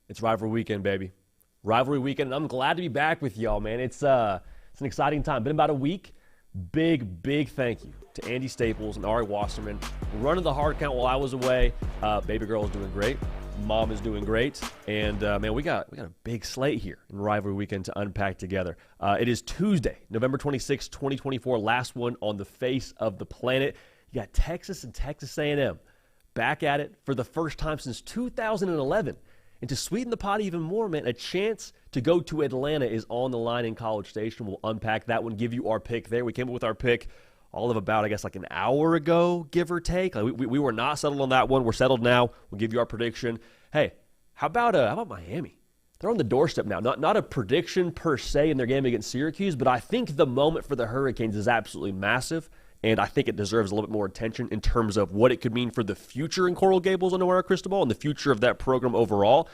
It's Rivalry Weekend, baby. Rivalry Weekend, and I'm glad to be back with y'all, man. It's an exciting time. Been about a week. Big thank you to Andy Staples and Ari Wasserman running the hard count while I was away. Baby girl is doing great. Mom is doing great. And, man, we got a big slate here in Rivalry Weekend to unpack together. It is Tuesday, November 26, 2024, last one on the face of the planet. You got Texas and Texas A&M back at it for the first time since 2011. And to sweeten the pot even more, man, a chance to go to Atlanta is on the line in College Station. We'll unpack that one, give you our pick there. We came up with our pick all of about, I guess, like an hour ago, give or take. Like we were not settled on that one. We're settled now. We'll give you our prediction. Hey, how about Miami? They're on the doorstep now. Not a prediction per se in their game against Syracuse, but I think the moment for the Hurricanes is absolutely massive. And I think it deserves a little bit more attention in terms of what it could mean for the future in Coral Gables under our Cristobal and the future of that program overall.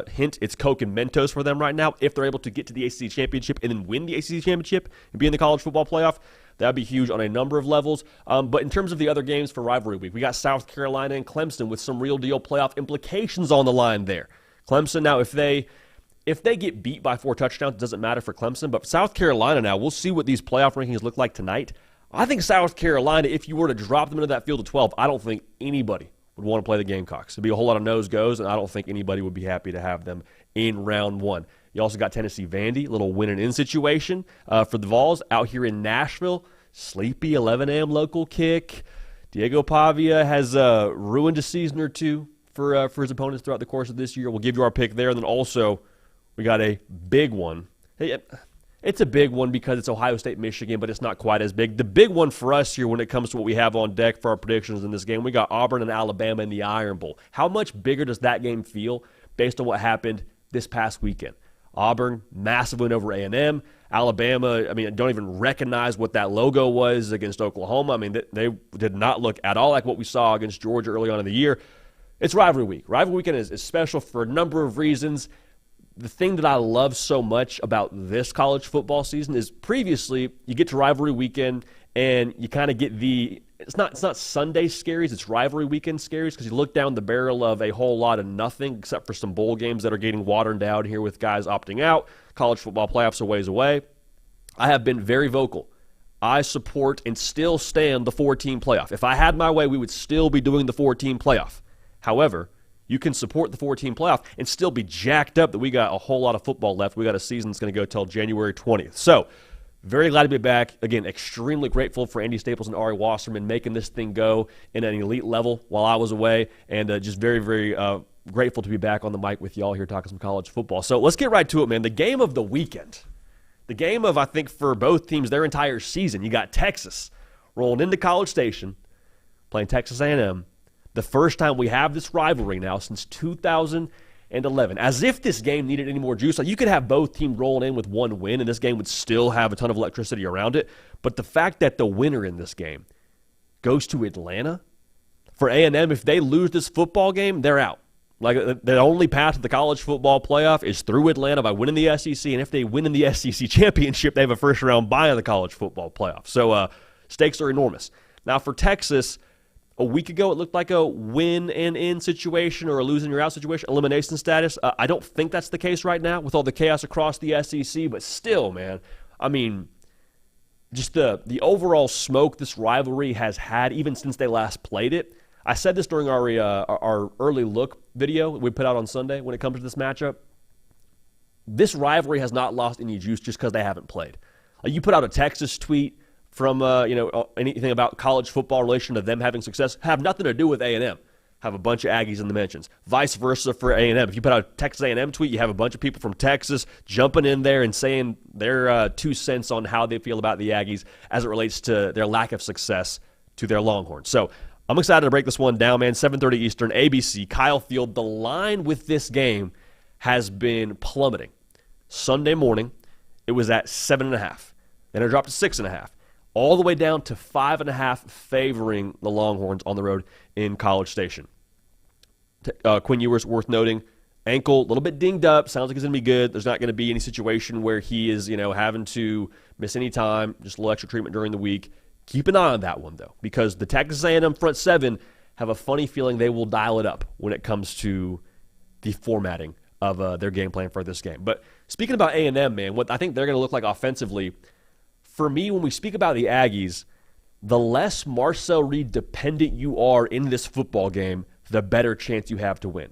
Hint, it's Coke and Mentos for them right now. If they're able to get to the ACC Championship and then win the ACC Championship and be in the college football playoff, that would be huge on a number of levels. But in terms of the other games for Rivalry Week, we got South Carolina and Clemson with some real deal playoff implications on the line there. Clemson, now, if they get beat by 4 touchdowns, it doesn't matter for Clemson. But South Carolina now, we'll see what these playoff rankings look like tonight. I think South Carolina, if you were to drop them into that field of 12, I don't think anybody would want to play the Gamecocks. It'd be a whole lot of nose-goes, and I don't think anybody would be happy to have them in round one. You also got Tennessee Vandy, a little win-and-in situation for the Vols out here in Nashville. Sleepy 11 a.m. local kick. Diego Pavia has ruined a season or two for his opponents throughout the course of this year. We'll give you our pick there. And then also we got a big one. Hey, it's a big one because it's Ohio State, Michigan, but it's not quite as big. The big one for us here when it comes to what we have on deck for our predictions in this game, we got Auburn and Alabama in the Iron Bowl. How much bigger does that game feel based on what happened this past weekend? Auburn, massive win over A&M. Alabama, I mean, don't even recognize what that logo was against Oklahoma. I mean, they did not look at all like what we saw against Georgia early on in the year. It's Rivalry Week. Rivalry Weekend is special for a number of reasons. The thing that I love so much about this college football season is previously you get to Rivalry Weekend and you kind of get it's not Sunday scaries, it's Rivalry Weekend scaries because you look down the barrel of a whole lot of nothing except for some bowl games that are getting watered down here with guys opting out. College football playoffs a ways away. I have been very vocal. I support and still stand the 4-team playoff. If I had my way, we would still be doing the 4-team playoff. However, you can support the 4-team playoff and still be jacked up that we got a whole lot of football left. We got a season that's going to go till January 20th. So, very glad to be back. Again, extremely grateful for Andy Staples and Ari Wasserman making this thing go in an elite level while I was away. And just very grateful to be back on the mic with y'all here talking some college football. So, let's get right to it, man. The game of the weekend. The game of, I think, for both teams, their entire season. You got Texas rolling into College Station, playing Texas A&M. The first time we have this rivalry now since 2011. As if this game needed any more juice. Like you could have both teams rolling in with one win, and this game would still have a ton of electricity around it. But the fact that the winner in this game goes to Atlanta, for A&M, if they lose this football game, they're out. Like the only path to the college football playoff is through Atlanta by winning the SEC, and if they win in the SEC championship, they have a first-round bye in the college football playoff. So stakes are enormous. Now for Texas, a week ago, it looked like a win-and-in situation or a losing-your-out situation, elimination status. I don't think that's the case right now with all the chaos across the SEC, but still, man, I mean, just the overall smoke this rivalry has had even since they last played it. I said this during our early look video we put out on Sunday when it comes to this matchup. This rivalry has not lost any juice just because they haven't played. You put out a Texas tweet from anything about college football in relation to them having success, have nothing to do with A&M. Have a bunch of Aggies in the mentions. Vice versa for A&M. If you put out a Texas A&M tweet, you have a bunch of people from Texas jumping in there and saying their 2 cents on how they feel about the Aggies as it relates to their lack of success to their Longhorns. So I'm excited to break this one down, man. 7:30 Eastern, ABC, Kyle Field. The line with this game has been plummeting. Sunday morning, it was at 7.5. Then it dropped to 6.5. All the way down to 5.5 favoring the Longhorns on the road in College Station. Quinn Ewers, worth noting, ankle a little bit dinged up. Sounds like he's going to be good. There's not going to be any situation where he is, having to miss any time, just a little extra treatment during the week. Keep an eye on that one, though, because the Texas A&M front seven have a funny feeling they will dial it up when it comes to the formatting of their game plan for this game. But speaking about A&M, man, what I think they're going to look like offensively, for me, when we speak about the Aggies, the less Marcel Reed dependent you are in this football game, the better chance you have to win.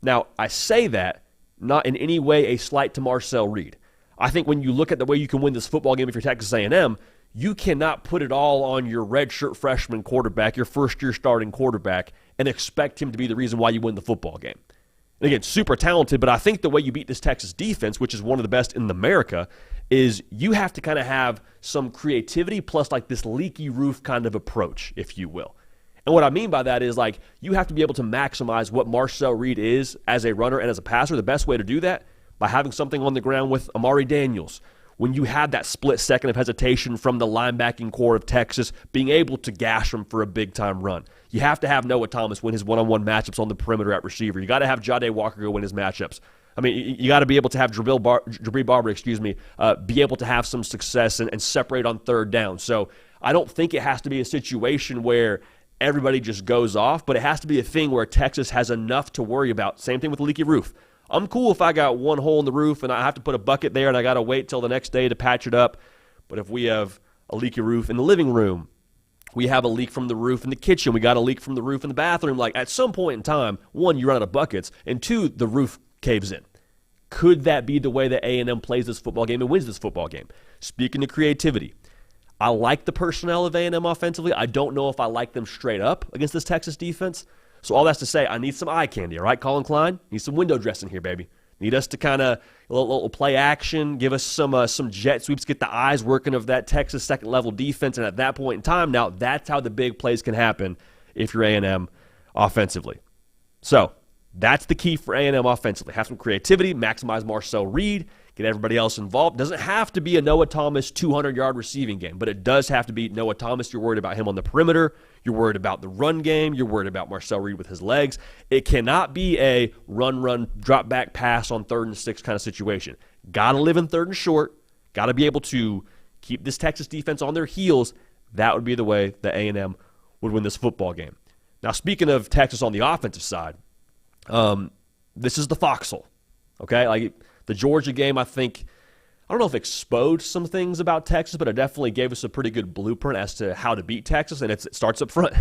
Now, I say that not in any way a slight to Marcel Reed. I think when you look at the way you can win this football game if you're Texas A&M, you cannot put it all on your redshirt freshman quarterback, your first-year starting quarterback, and expect him to be the reason why you win the football game. And again, super talented, but I think the way you beat this Texas defense, which is one of the best in America, is you have to kind of have some creativity plus like this leaky roof kind of approach, if you will. And what I mean by that is like you have to be able to maximize what Marcel Reed is as a runner and as a passer. The best way to do that by having something on the ground with Amari Daniels. When you have that split second of hesitation from the linebacking core of Texas, being able to gash them for a big-time run. You have to have Noah Thomas win his one-on-one matchups on the perimeter at receiver. You got to have Jade Walker go win his matchups. I mean, you got to be able to have Jabri Barber, be able to have some success and separate on third down. So I don't think it has to be a situation where everybody just goes off, but it has to be a thing where Texas has enough to worry about. Same thing with the leaky roof. I'm cool if I got one hole in the roof and I have to put a bucket there and I got to wait till the next day to patch it up. But if we have a leaky roof in the living room, we have a leak from the roof in the kitchen, we got a leak from the roof in the bathroom, like at some point in time, one, you run out of buckets, and two, the roof caves in. Could that be the way that A&M plays this football game and wins this football game? Speaking of creativity, I like the personnel of A&M offensively. I don't know if I like them straight up against this Texas defense. So all that's to say, I need some eye candy, all right, Colin Klein? Need some window dressing here, baby. Need us to kind of a little play action, give us some jet sweeps, get the eyes working of that Texas second-level defense. And at that point in time, now that's how the big plays can happen if you're A&M offensively. So that's the key for A&M offensively. Have some creativity, maximize Marcel Reed, get everybody else involved. Doesn't have to be a Noah Thomas 200-yard receiving game, but it does have to be Noah Thomas. You're worried about him on the perimeter. You're worried about the run game. You're worried about Marcel Reed with his legs. It cannot be a run, drop back pass on 3rd and 6 kind of situation. Got to live in 3rd and short. Got to be able to keep this Texas defense on their heels. That would be the way that A&M would win this football game. Now, speaking of Texas on the offensive side, this is the foxhole, okay? Like the Georgia game, I don't know if it exposed some things about Texas, but it definitely gave us a pretty good blueprint as to how to beat Texas, and it starts up front.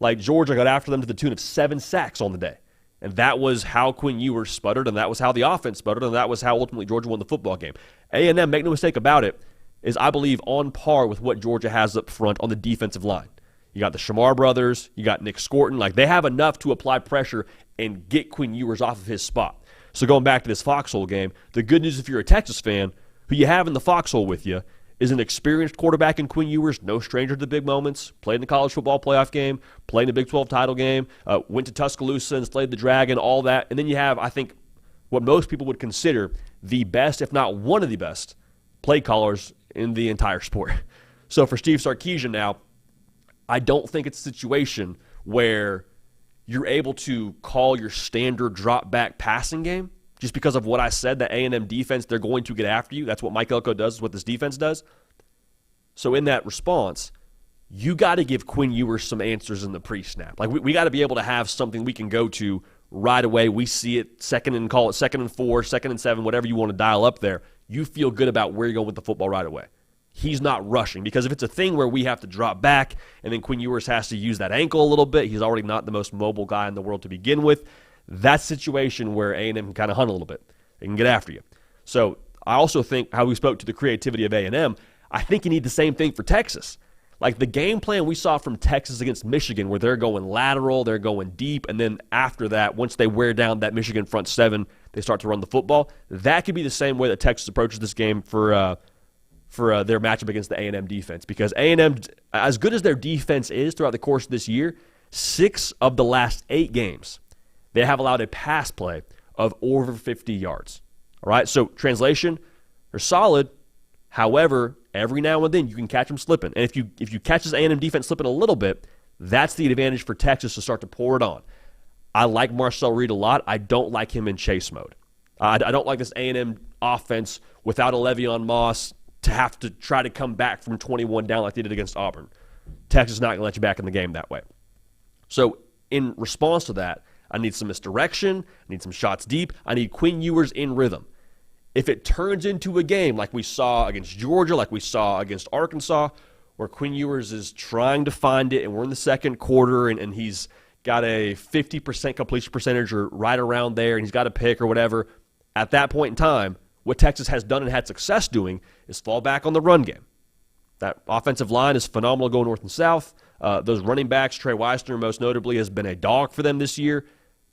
Like Georgia got after them to the tune of 7 sacks on the day, and that was how Quinn Ewers sputtered, and that was how the offense sputtered, and that was how ultimately Georgia won the football game. A&M, make no mistake about it, is, I believe, on par with what Georgia has up front on the defensive line. You got the Shamar brothers, you got Nick Scorton. Like, they have enough to apply pressure and get Quinn Ewers off of his spot. So going back to this foxhole game, the good news if you're a Texas fan, who you have in the foxhole with you is an experienced quarterback in Quinn Ewers, no stranger to the big moments, played in the college football playoff game, played in the Big 12 title game, went to Tuscaloosa and slayed the dragon, all that. And then you have, I think, what most people would consider the best, if not one of the best, play callers in the entire sport. So for Steve Sarkisian now, I don't think it's a situation where you're able to call your standard drop-back passing game just because of what I said, the A&M defense, they're going to get after you. That's what Mike Elko does, is what this defense does. So in that response, you got to give Quinn Ewers some answers in the pre-snap. Like, we got to be able to have something we can go to right away. We see it call it 2nd and 4, 2nd and 7, whatever you want to dial up there. You feel good about where you're going with the football right away. He's not rushing, because if it's a thing where we have to drop back and then Quinn Ewers has to use that ankle a little bit, he's already not the most mobile guy in the world to begin with. That's a situation where A&M can kind of hunt a little bit. They can get after you. So I also think, how we spoke to the creativity of A&M, I think you need the same thing for Texas. Like the game plan we saw from Texas against Michigan, where they're going lateral, they're going deep, and then after that, once they wear down that Michigan front seven, they start to run the football. That could be the same way that Texas approaches this game for their matchup against the A&M defense, because A&M, as good as their defense is throughout the course of this year, 6 of the last 8 games, they have allowed a pass play of over 50 yards. All right, so translation, they're solid. However, every now and then you can catch them slipping. And if you catch this A&M defense slipping a little bit, that's the advantage for Texas to start to pour it on. I like Marcel Reed a lot. I don't like him in chase mode. I don't like this A&M offense without a Le'Veon Moss to have to try to come back from 21 down like they did against Auburn. Texas is not going to let you back in the game that way. So in response to that, I need some misdirection. I need some shots deep. I need Quinn Ewers in rhythm. If it turns into a game like we saw against Georgia, like we saw against Arkansas, where Quinn Ewers is trying to find it and we're in the second quarter and he's got a 50% completion percentage or right around there and he's got a pick or whatever, at that point in time, what Texas has done and had success doing is fall back on the run game. That offensive line is phenomenal going north and south. Those running backs, Trey Weissner most notably, has been a dog for them this year.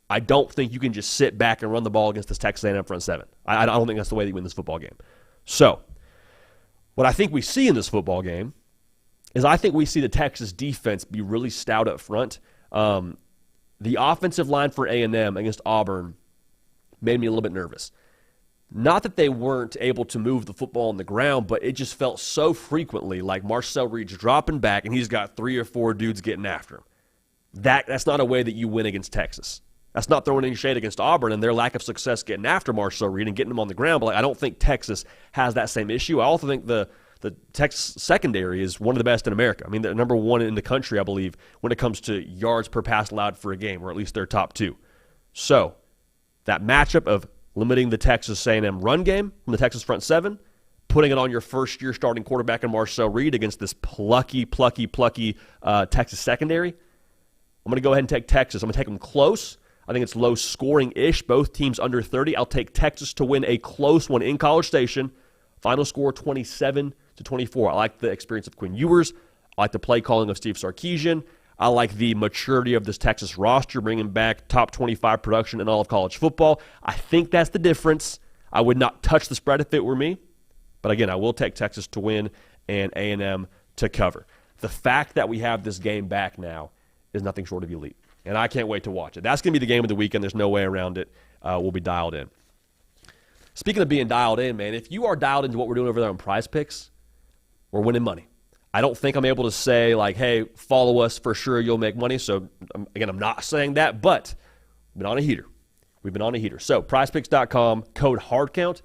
I don't think you can just sit back and run the ball against this Texas A&M front seven. I don't think that's the way that you win this football game. So, what I think we see in this football game is I think we see the Texas defense be really stout up front. The offensive line for A&M against Auburn made me a little bit nervous. Not that they weren't able to move the football on the ground, but it just felt so frequently like Marcel Reed's dropping back and he's got 3 or 4 dudes getting after him. That's not a way that you win against Texas. That's not throwing any shade against Auburn and their lack of success getting after Marcel Reed and getting him on the ground. But I don't think Texas has that same issue. I also think the Texas secondary is one of the best in America. I mean, they're number 1 in the country, I believe, when it comes to yards per pass allowed for a game, or at least they're top 2. So that matchup of limiting the Texas A&M run game from the Texas front seven, putting it on your first-year starting quarterback in Marcel Reed against this plucky Texas secondary, I'm going to go ahead and take Texas. I'm going to take them close. I think it's low scoring-ish, both teams under 30. I'll take Texas to win a close one in College Station. Final score 27-24. I like the experience of Quinn Ewers. I like the play calling of Steve Sarkisian. I like the maturity of this Texas roster, bringing back top 25 production in all of college football. I think that's the difference. I would not touch the spread if it were me. But again, I will take Texas to win and A&M to cover. The fact that we have this game back now is nothing short of elite. And I can't wait to watch it. That's going to be the game of the weekend. There's no way around it. We'll be dialed in. Speaking of being dialed in, man, if you are dialed into what we're doing over there on Prize Picks, we're winning money. I don't think I'm able to say, like, hey, follow us for sure, you'll make money. So, again, I'm not saying that, but we've been on a heater. So, prizepicks.com, code HARDCOUNT.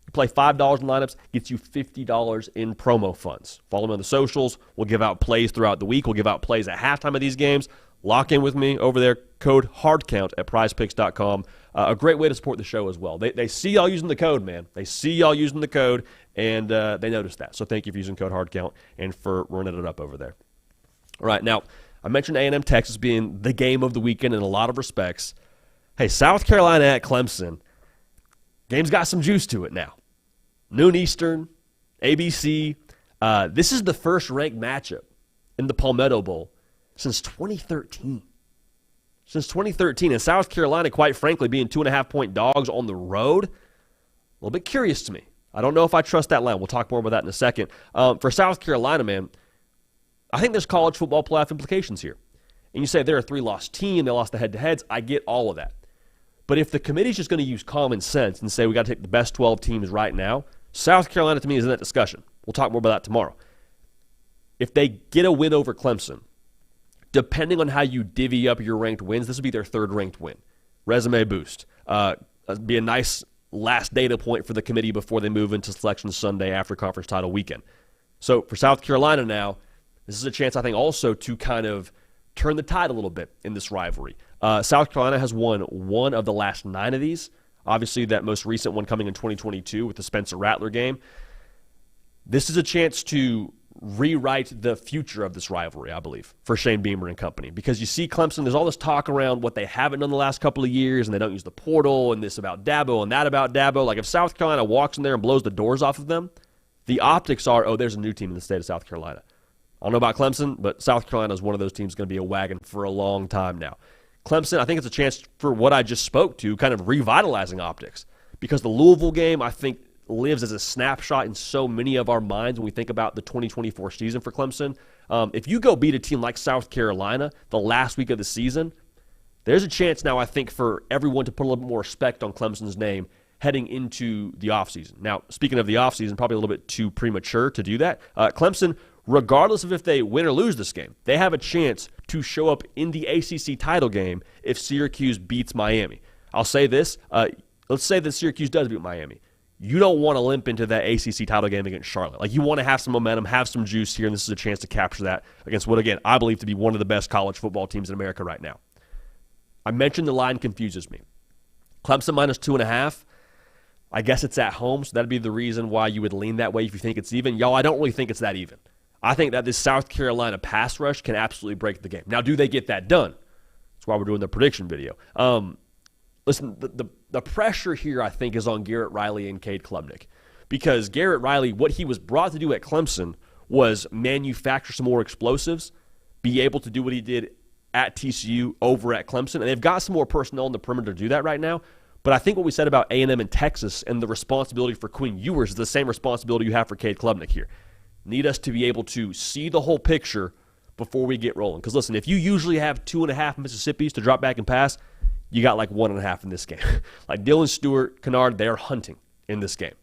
You play $5 in lineups, gets you $50 in promo funds. Follow me on the socials. We'll give out plays throughout the week. We'll give out plays at halftime of these games. Lock in with me over there, code HARDCOUNT at prizepicks.com. A great way to support the show as well. They see y'all using the code, man. They see y'all using the code, and they noticed that. So thank you for using code HARDCOUNT and for running it up over there. All right, now, I mentioned A&M Texas being the game of the weekend in a lot of respects. Hey, South Carolina at Clemson. Game's got some juice to it now. Noon Eastern, ABC. This is the first ranked matchup in the Palmetto Bowl since 2013. And South Carolina, quite frankly, being 2.5-point dogs on the road, a little bit curious to me. I don't know if I trust that line. We'll talk more about that in a second. For South Carolina, man, I think there's college football playoff implications here. And you say they're a 3-loss team, they lost the head-to-heads. I get all of that. But if the committee's just going to use common sense and say we got to take the best 12 teams right now, South Carolina, to me, is in that discussion. We'll talk more about that tomorrow. If they get a win over Clemson, depending on how you divvy up your ranked wins, this would be their 3rd ranked win. Resume boost. Be a nice last data point for the committee before they move into Selection Sunday after conference title weekend. So for South Carolina now, this is a chance, I think, also to kind of turn the tide a little bit in this rivalry. South Carolina has won 1 of the last 9 of these. Obviously, that most recent one coming in 2022 with the Spencer Rattler game. This is a chance to rewrite the future of this rivalry, I believe, for Shane Beamer and company. Because you see Clemson, there's all this talk around what they haven't done the last couple of years, and they don't use the portal, and this about Dabo and that about Dabo. Like, if South Carolina walks in there and blows the doors off of them, the optics are, oh, there's a new team in the state of South Carolina. I don't know about Clemson, but South Carolina is one of those teams going to be a wagon for a long time now. Clemson, I think it's a chance for what I just spoke to, kind of revitalizing optics. Because the Louisville game, I think, lives as a snapshot in so many of our minds when we think about the 2024 season for Clemson. If you go beat a team like South Carolina the last week of the season, there's a chance now, I think, for everyone to put a little bit more respect on Clemson's name heading into the offseason. Now, speaking of the offseason, probably a little bit too premature to do that. Clemson, regardless of if they win or lose this game, they have a chance to show up in the ACC title game if Syracuse beats Miami. I'll say this. Let's say that Syracuse does beat Miami. You don't want to limp into that ACC title game against Charlotte. Like, you want to have some momentum, have some juice here, and this is a chance to capture that against what, again, I believe to be one of the best college football teams in America right now. I mentioned the line confuses me. Clemson minus 2.5. I guess it's at home, so that'd be the reason why you would lean that way if you think it's even. Y'all, I don't really think it's that even. I think that this South Carolina pass rush can absolutely break the game. Now, do they get that done? That's why we're doing the prediction video. Listen, the pressure here, I think, is on Garrett Riley and Cade Klubnik. Because Garrett Riley, what he was brought to do at Clemson was manufacture some more explosives, be able to do what he did at TCU over at Clemson. And they've got some more personnel on the perimeter to do that right now. But I think what we said about A&M and Texas and the responsibility for Quinn Ewers is the same responsibility you have for Cade Klubnik here. Need us to be able to see the whole picture before we get rolling. Because, listen, if you usually have 2.5 Mississippis to drop back and pass, you got like 1.5 in this game. Like Dylan Stewart, Kennard, they're hunting in this game.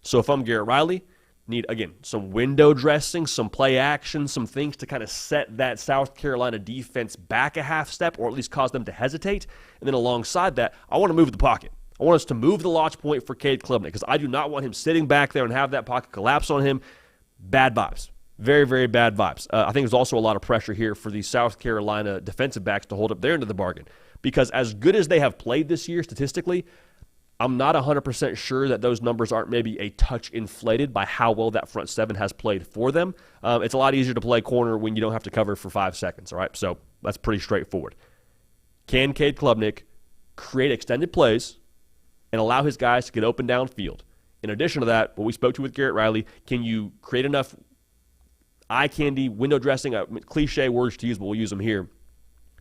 So if I'm Garrett Riley, need, again, some window dressing, some play action, some things to kind of set that South Carolina defense back a half step or at least cause them to hesitate. And then alongside that, I want to move the pocket. I want us to move the launch point for Cade Klubnik because I do not want him sitting back there and have that pocket collapse on him. Bad vibes. Very, very bad vibes. I think there's also a lot of pressure here for the South Carolina defensive backs to hold up their end of the bargain because as good as they have played this year statistically, I'm not 100% sure that those numbers aren't maybe a touch inflated by how well that front seven has played for them. It's a lot easier to play corner when you don't have to cover for 5 seconds, all right? So that's pretty straightforward. Can Cade Klubnik create extended plays and allow his guys to get open downfield? In addition to that, what we spoke to with Garrett Riley, can you create enough eye candy, window dressing, cliche words to use, but we'll use them here,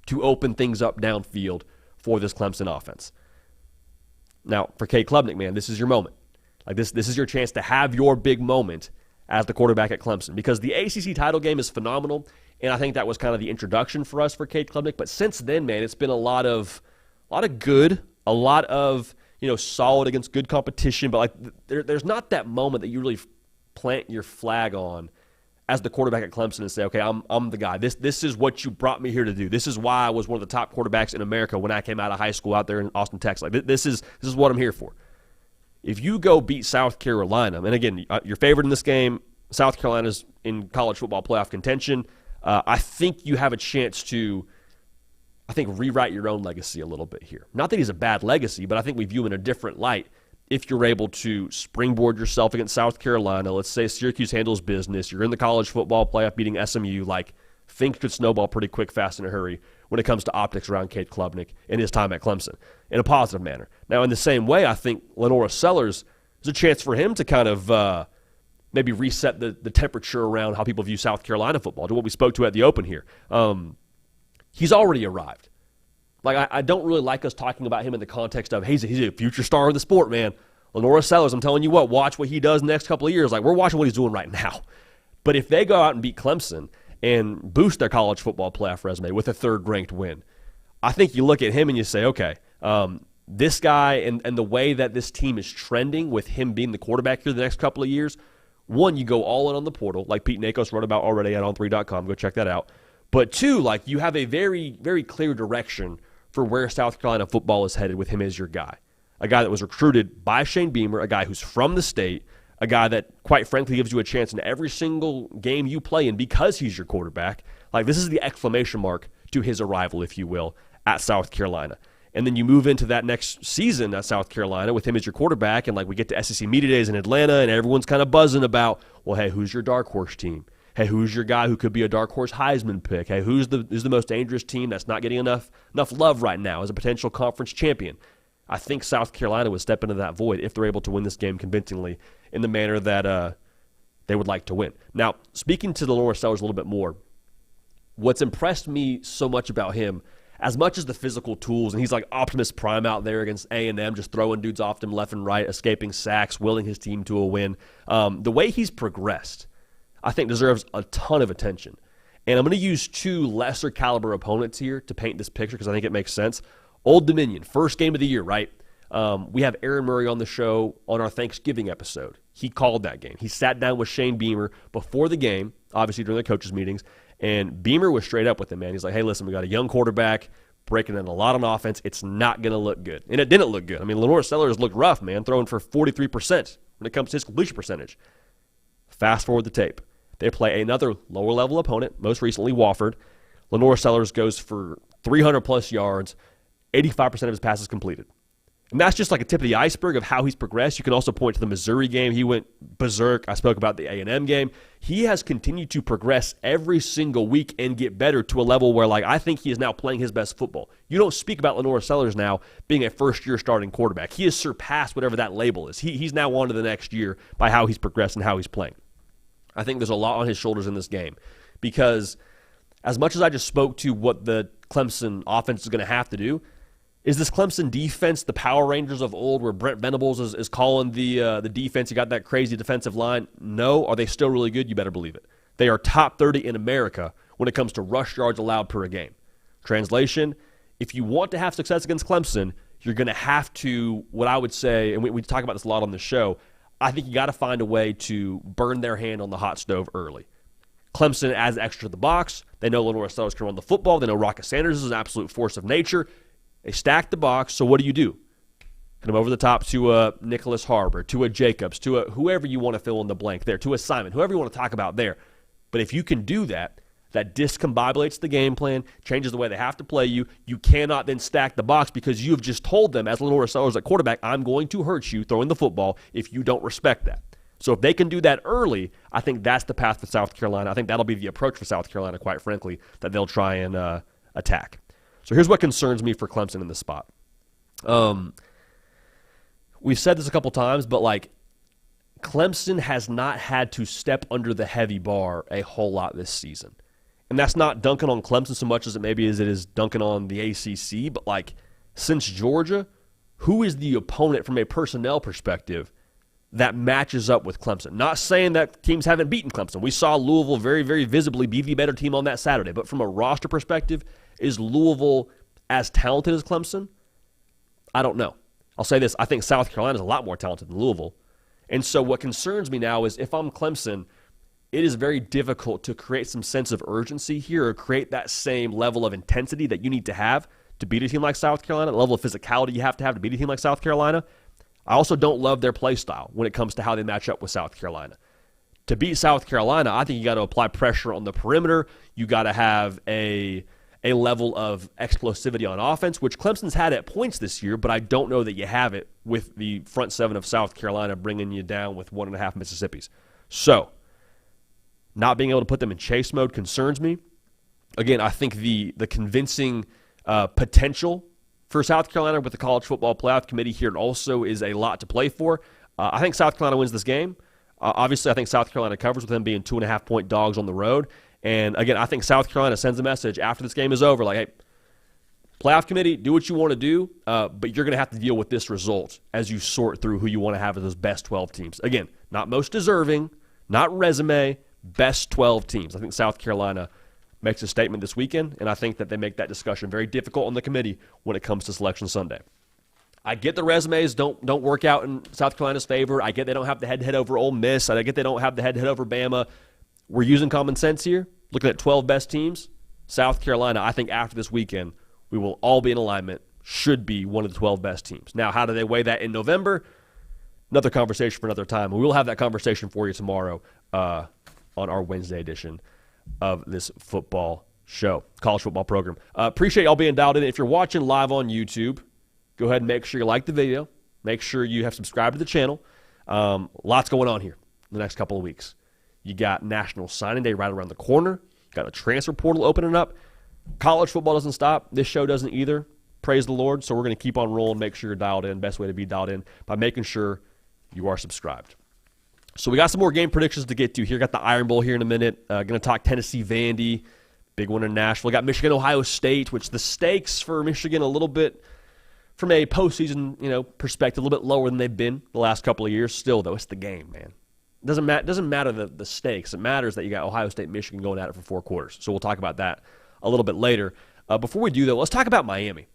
to open things up downfield for this Clemson offense? Now, for Cade Klubnik, man, this is your moment. Like this is your chance to have your big moment as the quarterback at Clemson because the ACC title game is phenomenal, and I think that was kind of the introduction for us for Cade Klubnik. But since then, man, it's been a lot of good, a lot of solid against good competition. But like there's not that moment that you really plant your flag on as the quarterback at Clemson and say, okay, I'm the guy. This is what you brought me here to do. This is why I was one of the top quarterbacks in America when I came out of high school out there in Austin, Texas. Like this is what I'm here for. If you go beat South Carolina, and again, your favorite in this game, South Carolina's in college football playoff contention, I think you have a chance to, rewrite your own legacy a little bit here. Not that he's a bad legacy, but I think we view him in a different light if you're able to springboard yourself against South Carolina. Let's say Syracuse handles business. You're in the college football playoff beating SMU. Like, things could snowball pretty quick, fast, in a hurry when it comes to optics around Cade Klubnik and his time at Clemson in a positive manner. Now, in the same way, I think Lenora Sellers is a chance for him to kind of maybe reset the temperature around how people view South Carolina football, to what we spoke to at the Open here. He's already arrived. Like, I don't really like us talking about him in the context of, hey, he's a future star of the sport, man. Lenora Sellers, I'm telling you what, watch what he does in the next couple of years. Like, we're watching what he's doing right now. But if they go out and beat Clemson and boost their college football playoff resume with a third-ranked win, I think you look at him and you say, okay, this guy and the way that this team is trending with him being the quarterback here the next couple of years, one, you go all in on the portal, like Pete Nakos wrote about already at on3.com. Go check that out. But two, like, you have a very, very clear direction for where South Carolina football is headed with him as your guy. A guy that was recruited by Shane Beamer, a guy who's from the state, a guy that, quite frankly, gives you a chance in every single game you play in because he's your quarterback. Like, this is the exclamation mark to his arrival, if you will, at South Carolina. And then you move into that next season at South Carolina with him as your quarterback, and like we get to SEC Media Days in Atlanta, and everyone's kind of buzzing about, well, hey, who's your dark horse team? Hey, who's your guy who could be a dark horse Heisman pick? Hey, who's the most dangerous team that's not getting enough love right now as a potential conference champion? I think South Carolina would step into that void if they're able to win this game convincingly in the manner that they would like to win. Now, speaking to the Lenora Sellers a little bit more, what's impressed me so much about him, as much as the physical tools, and he's like Optimus Prime out there against A&M, just throwing dudes off him left and right, escaping sacks, willing his team to a win, the way he's progressed, I think deserves a ton of attention. And I'm going to use two lesser caliber opponents here to paint this picture because I think it makes sense. Old Dominion, first game of the year, right? We have Aaron Murray on the show on our Thanksgiving episode. He called that game. He sat down with Shane Beamer before the game, obviously during the coaches' meetings, and Beamer was straight up with him, man. He's like, hey, listen, we got a young quarterback breaking in a lot on offense. It's not going to look good. And it didn't look good. I mean, Lenora Sellers looked rough, man, throwing for 43% when it comes to his completion percentage. Fast forward the tape. They play another lower-level opponent, most recently Wofford. Lenora Sellers goes for 300-plus yards, 85% of his passes completed. And that's just like a tip of the iceberg of how he's progressed. You can also point to the Missouri game. He went berserk. I spoke about the A&M game. He has continued to progress every single week and get better to a level where, like, I think he is now playing his best football. You don't speak about Lenore Sellers now being a first-year starting quarterback. He has surpassed whatever that label is. He's now on to the next year by how he's progressed and how he's playing. I think there's a lot on his shoulders in this game because as much as I just spoke to what the Clemson offense is going to have to do, is this Clemson defense the Power Rangers of old where Brent Venables is calling the defense? You got that crazy defensive line. No. Are they still really good? You better believe it. They are top 30 in America when it comes to rush yards allowed per a game. Translation, if you want to have success against Clemson, you're going to have to, what I would say, and we talk about this a lot on the show, I think you got to find a way to burn their hand on the hot stove early. Clemson adds extra to the box. They know Lenore Sellers can run the football. They know Rocket Sanders is an absolute force of nature. They stack the box, so what do? Put them over the top to a Nicholas Harbor, to a Jacobs, to a whoever you want to fill in the blank there, to a Simon, whoever you want to talk about there. But if you can do that, that discombobulates the game plan, changes the way they have to play you. You cannot then stack the box because you have just told them, as Lenore Sellers at quarterback, I'm going to hurt you throwing the football if you don't respect that. So if they can do that early, I think that's the path for South Carolina. I think that'll be the approach for South Carolina, quite frankly, that they'll try and attack. So here's what concerns me for Clemson in this spot. We've said this a couple times, but like Clemson has not had to step under the heavy bar a whole lot this season. And that's not dunking on Clemson so much as it is dunking on the ACC. But like since Georgia, who is the opponent from a personnel perspective that matches up with Clemson? Not saying that teams haven't beaten Clemson. We saw Louisville very, very visibly be the better team on that Saturday. But from a roster perspective, is Louisville as talented as Clemson? I don't know. I'll say this. I think South Carolina is a lot more talented than Louisville. And so what concerns me now is if I'm Clemson, it is very difficult to create some sense of urgency here or create that same level of intensity that you need to have to beat a team like South Carolina, the level of physicality you have to beat a team like South Carolina. I also don't love their play style when it comes to how they match up with South Carolina. To beat South Carolina, I think you got to apply pressure on the perimeter. You got to have a level of explosivity on offense, which Clemson's had at points this year, but I don't know that you have it with the front seven of South Carolina bringing you down with 1.5 Mississippis. So, not being able to put them in chase mode concerns me. Again, I think the convincing potential for South Carolina with the College Football Playoff Committee here also is a lot to play for. I think South Carolina wins this game. Obviously, I think South Carolina covers with them being 2.5-point dogs on the road. And, again, I think South Carolina sends a message after this game is over, like, hey, playoff committee, do what you want to do, but you're going to have to deal with this result as you sort through who you want to have as those best 12 teams. Again, not most deserving, not resume, best 12 teams. I think South Carolina makes a statement this weekend, and I think that they make that discussion very difficult on the committee when it comes to Selection Sunday. I get the resumes don't work out in South Carolina's favor. I get they don't have the head-to-head over Ole Miss. I get they don't have the head-to-head over Bama. We're using common sense here. Looking at 12 best teams, South Carolina, I think after this weekend, we will all be in alignment, should be one of the 12 best teams. Now, how do they weigh that in November? Another conversation for another time. We will have that conversation for you tomorrow on our Wednesday edition of this football show, college football program. Appreciate y'all being dialed in. If you're watching live on YouTube, go ahead and make sure you like the video. Make sure you have subscribed to the channel. Lots going on here in the next couple of weeks. You got National Signing Day right around the corner. You got a transfer portal opening up. College football doesn't stop. This show doesn't either. Praise the Lord. So we're going to keep on rolling. Make sure you're dialed in. Best way to be dialed in by making sure you are subscribed. So we got some more game predictions to get to here. Got the Iron Bowl here in a minute. Going to talk Tennessee, Vandy. Big one in Nashville. Got Michigan, Ohio State, which the stakes for Michigan a little bit from a postseason perspective, a little bit lower than they've been the last couple of years. Still, though, it's the game, man. Doesn't matter the stakes. It matters that you got Ohio State, Michigan going at it for 4 quarters. So we'll talk about that a little bit later. Before we do, though, let's talk about Miami.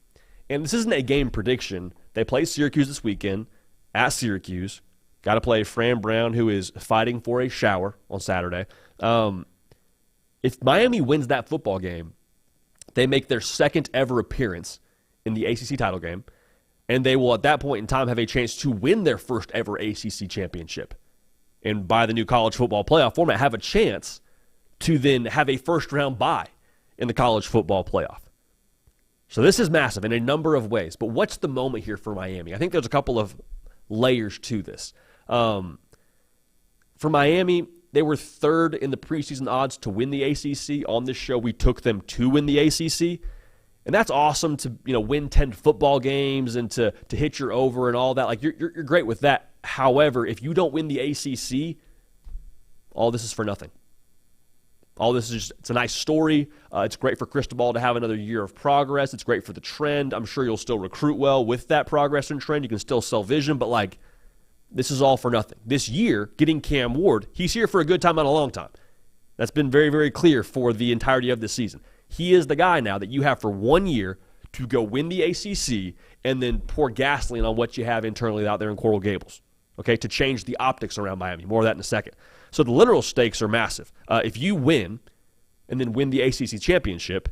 And this isn't a game prediction. They play Syracuse this weekend at Syracuse. Got to play Fran Brown, who is fighting for a shower on Saturday. If Miami wins that football game, they make their second ever appearance in the ACC title game, and they will at that point in time have a chance to win their first ever ACC championship. And by the new college football playoff format, have a chance to then have a first-round bye in the college football playoff. So this is massive in a number of ways. But what's the moment here for Miami? I think there's a couple of layers to this. For Miami, they were third in the preseason odds to win the ACC. On this show, we took them to win the ACC. And that's awesome to win 10 football games and to hit your over and all that. Like you're great with that. However, if you don't win the ACC, all this is for nothing. All this is it's a nice story. It's great for Cristobal to have another year of progress. It's great for the trend. I'm sure you'll still recruit well with that progress and trend. You can still sell vision, but this is all for nothing. This year, getting Cam Ward, he's here for a good time, not a long time. That's been very, very clear for the entirety of this season. He is the guy now that you have for 1 year to go win the ACC and then pour gasoline on what you have internally out there in Coral Gables, okay, to change the optics around Miami. More of that in a second. So the literal stakes are massive. If you win and then win the ACC championship,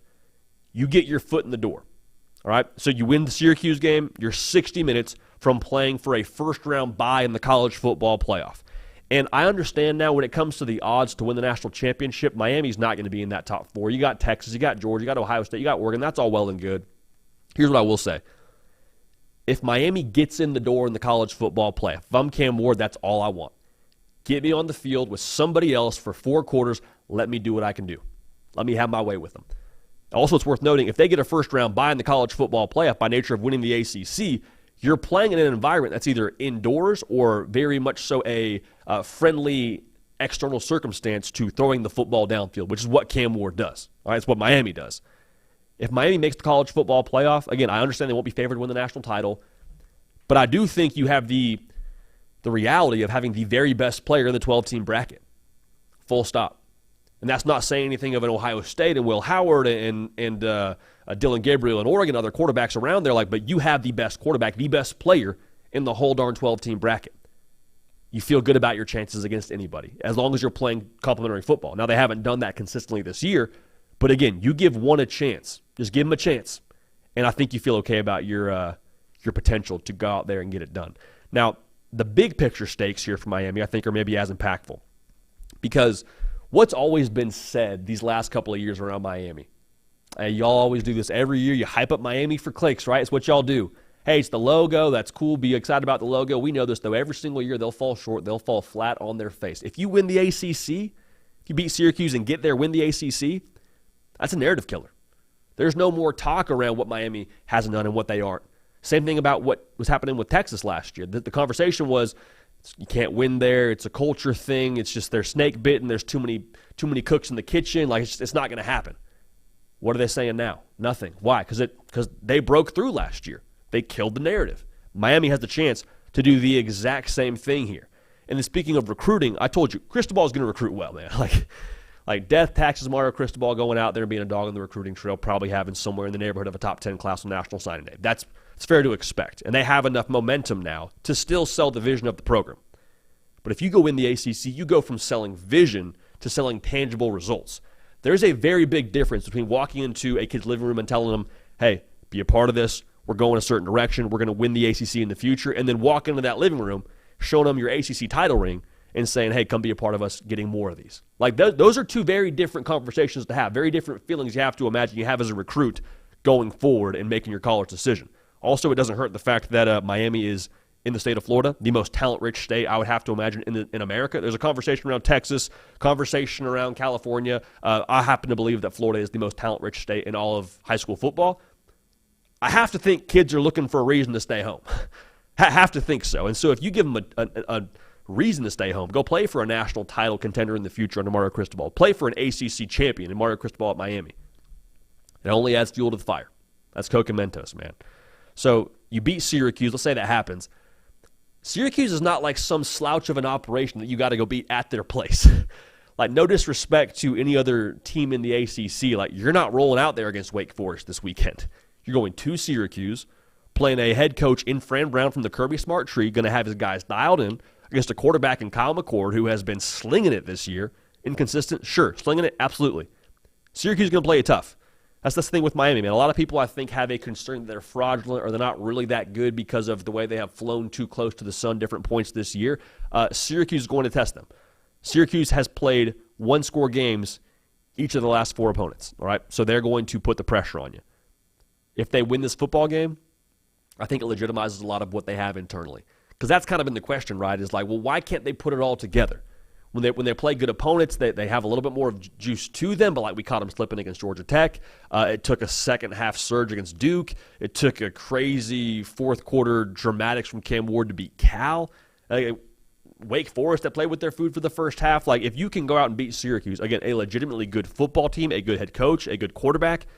you get your foot in the door. All right? So you win the Syracuse game, you're 60 minutes from playing for a first-round bye in the college football playoff. And I understand now when it comes to the odds to win the national championship, Miami's not going to be in that top 4. You got Texas, you got Georgia, you got Ohio State, you got Oregon. That's all well and good. Here's what I will say. If Miami gets in the door in the college football playoff, if I'm Cam Ward, that's all I want. Get me on the field with somebody else for 4 quarters. Let me do what I can do. Let me have my way with them. Also, it's worth noting, if they get a first-round bye in the college football playoff by nature of winning the ACC, you're playing in an environment that's either indoors or very much so a friendly external circumstance to throwing the football downfield, which is what Cam Ward does. All right, it's what Miami does. If Miami makes the college football playoff, again, I understand they won't be favored to win the national title, but I do think you have the reality of having the very best player in the 12-team bracket. Full stop. And that's not saying anything of an Ohio State and Will Howard and Dylan Gabriel and Oregon, other quarterbacks around there, but you have the best quarterback, the best player in the whole darn 12-team bracket. You feel good about your chances against anybody, as long as you're playing complementary football. Now, they haven't done that consistently this year, but again, you give one a chance. Just give them a chance. And I think you feel okay about your potential to go out there and get it done. Now, the big picture stakes here for Miami, I think, are maybe as impactful. Because what's always been said these last couple of years around Miami, y'all always do this every year. You hype up Miami for clicks, right? It's what y'all do. Hey, it's the logo. That's cool. Be excited about the logo. We know this, though. Every single year, they'll fall short. They'll fall flat on their face. If you win the ACC, if you beat Syracuse and get there, win the ACC, that's a narrative killer. There's no more talk around what Miami hasn't done and what they aren't. Same thing about what was happening with Texas last year. The conversation was, you can't win there. It's a culture thing. It's just they're snake bitten. There's too many cooks in the kitchen. It's not going to happen. What are they saying now? Nothing. Why? Because they broke through last year. They killed the narrative. Miami has the chance to do the exact same thing here. And then speaking of recruiting, I told you, Cristobal is going to recruit well, man. Like death, taxes, Mario Cristobal going out there and being a dog on the recruiting trail, probably having somewhere in the neighborhood of a top 10 class on National Signing Day. It's fair to expect. And they have enough momentum now to still sell the vision of the program. But if you go win the ACC, you go from selling vision to selling tangible results. There's a very big difference between walking into a kid's living room and telling them, hey, be a part of this. We're going a certain direction. We're going to win the ACC in the future. And then walk into that living room, showing them your ACC title ring, and saying, hey, come be a part of us getting more of these. Those are two very different conversations to have, very different feelings you have to imagine you have as a recruit going forward and making your college decision. Also, it doesn't hurt the fact that Miami is in the state of Florida, the most talent-rich state, I would have to imagine, in America. There's a conversation around Texas, conversation around California. I happen to believe that Florida is the most talent-rich state in all of high school football. I have to think kids are looking for a reason to stay home. Have to think so. And so if you give them a reason to stay home, go play for a national title contender in the future under Mario Cristobal. Play for an ACC champion in Mario Cristobal at Miami. It only adds fuel to the fire. That's Coke and Mentos, man. So you beat Syracuse. Let's say that happens. Syracuse is not like some slouch of an operation that you got to go beat at their place. No disrespect to any other team in the ACC. You're not rolling out there against Wake Forest this weekend. You're going to Syracuse, playing a head coach in Fran Brown from the Kirby Smart tree, going to have his guys dialed in against a quarterback in Kyle McCord who has been slinging it this year. Inconsistent? Sure. Slinging it? Absolutely. Syracuse is going to play it tough. That's the thing with Miami, man. A lot of people, I think, have a concern that they're fraudulent or they're not really that good because of the way they have flown too close to the sun different points this year. Syracuse is going to test them. Syracuse has played one-score games each of the last 4 opponents, all right? So they're going to put the pressure on you. if they win this football game, I think it legitimizes a lot of what they have internally. Because that's kind of been the question, right? Is like, well, why can't they put it all together? When they play good opponents, they have a little bit more of juice to them, but like we caught them slipping against Georgia Tech. It took a second-half surge against Duke. It took a crazy fourth-quarter dramatics from Cam Ward to beat Cal. Wake Forest that played with their food for the first half. Like, if you can go out and beat Syracuse, again, a legitimately good football team, a good head coach, a good quarterback,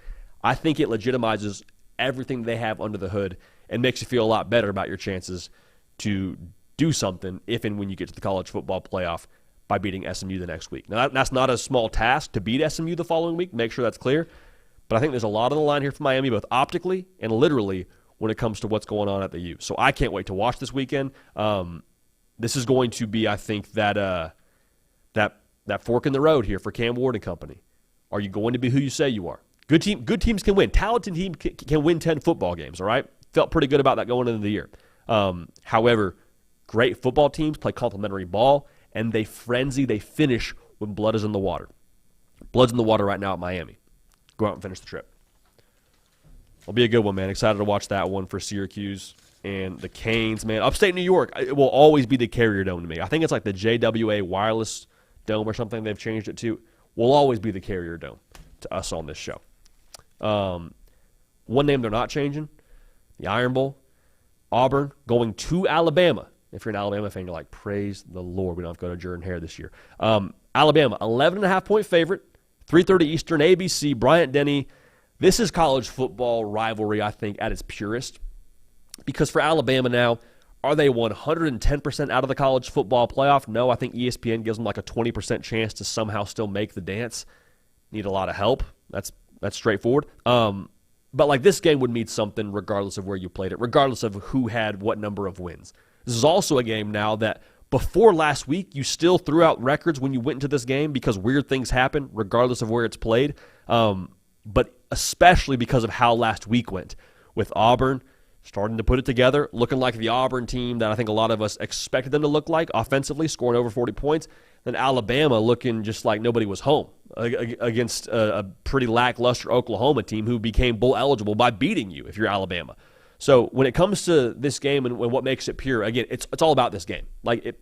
I think it legitimizes everything they have under the hood and makes you feel a lot better about your chances to do something if and when you get to the college football playoff by beating SMU the next week. Now, that's not a small task to beat SMU the following week. Make sure that's clear. But I think there's a lot on the line here for Miami, both optically and literally when it comes to what's going on at the U. So I can't wait to watch this weekend. This is going to be, I think, that fork in the road here for Cam Ward and company. Are you going to be who you say you are? Good teams can win. Talented teams can win 10 football games, all right? Felt pretty good about that going into the year. However, great football teams play complementary ball, and they finish when blood is in the water. Blood's in the water right now at Miami. Go out and finish the trip. It'll be a good one, man. Excited to watch that one for Syracuse and the Canes, man. Upstate New York, it will always be the Carrier Dome to me. I think it's like the JWA Wireless Dome or something they've changed it to. Will always be the Carrier Dome to us on this show. One name they're not changing, the Iron Bowl. Auburn going to Alabama. If you're an Alabama fan, you're like, praise the Lord, we don't have to go to Jordan-Hare this year. Alabama, 11.5-point favorite, 3:30 Eastern, ABC, Bryant-Denny. This is college football rivalry, I think, at its purest. Because for Alabama now, are they 110% out of the college football playoff? No, I think ESPN gives them like a 20% chance to somehow still make the dance. Need a lot of help. That's straightforward. But like this game would mean something regardless of where you played it, regardless of who had what number of wins. This is also a game now that before last week, you still threw out records when you went into this game because weird things happen regardless of where it's played. But especially because of how last week went with Auburn starting to put it together, looking like the Auburn team that I think a lot of us expected them to look like offensively, scoring over 40 points. Then Alabama looking just like nobody was home against a pretty lackluster Oklahoma team who became bowl eligible by beating you if you're Alabama. So when it comes to this game and what makes it pure, again, it's all about this game. Like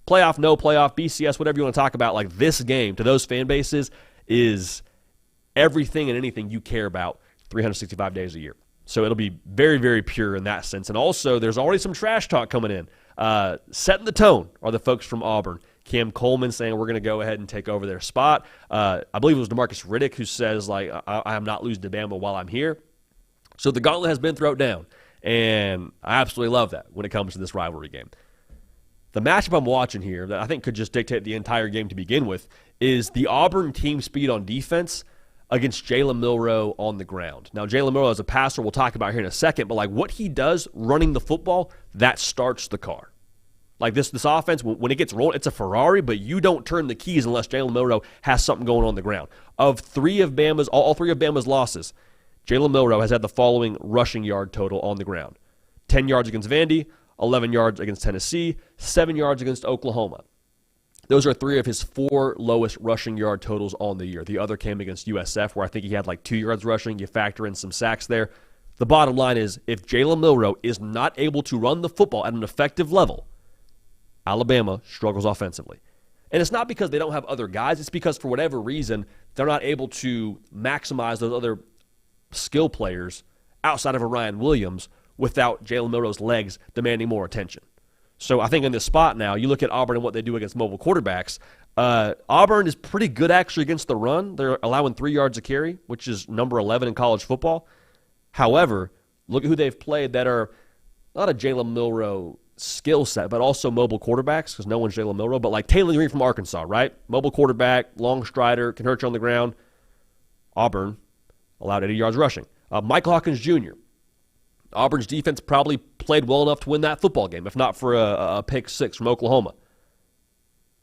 playoff, no playoff, BCS, whatever you want to talk about, like this game to those fan bases is everything and anything you care about 365 days a year. So it'll be very, very pure in that sense. And also, there's already some trash talk coming in. Setting the tone are the folks from Auburn. Cam Coleman saying we're going to go ahead and take over their spot. I believe it was DeMarcus Riddick who says, like, I am not losing to Bama while I'm here. So the gauntlet has been thrown down. And I absolutely love that when it comes to this rivalry game. The matchup I'm watching here that I think could just dictate the entire game to begin with is the Auburn team speed on defense against Jalen Milroe on the ground. Now, Jalen Milroe as a passer we'll talk about here in a second, but like what he does running the football, that starts the car. Like this offense, when it gets rolled, it's a Ferrari, but you don't turn the keys unless Jalen Milroe has something going on the ground. Of all three of Bama's losses, Jalen Milroe has had the following rushing yard total on the ground. 10 yards against Vandy, 11 yards against Tennessee, 7 yards against Oklahoma. Those are three of his four lowest rushing yard totals on the year. The other came against USF, where I think he had like 2 yards rushing. You factor in some sacks there. The bottom line is, if Jalen Milroe is not able to run the football at an effective level, Alabama struggles offensively. And it's not because they don't have other guys. It's because for whatever reason, they're not able to maximize those other skill players outside of a Ryan Williams without Jalen Milroe's legs demanding more attention. So I think in this spot now, you look at Auburn and what they do against mobile quarterbacks. Auburn is pretty good actually against the run. They're allowing 3 yards a carry, which is number 11 in college football. However, look at who they've played that are not a Jalen Milroe skill set, but also mobile quarterbacks, because no one's Jalen Milroe, but like Taylor Green from Arkansas, right? Mobile quarterback, long strider, can hurt you on the ground. Auburn allowed 80 yards rushing. Michael Hawkins Jr., Auburn's defense probably played well enough to win that football game, if not for a pick six from Oklahoma.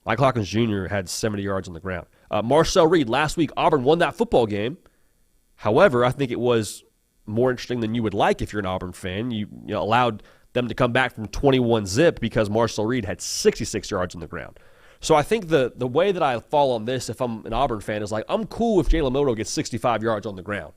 Michael Hawkins Jr. had 70 yards on the ground. Marcel Reed, last week, Auburn won that football game. However, I think it was more interesting than you would like if you're an Auburn fan. You allowed them to come back from 21-zip because Marcel Reed had 66 yards on the ground. So I think the way that I fall on this, if I'm an Auburn fan, is like, I'm cool if Jalen Milroe gets 65 yards on the ground.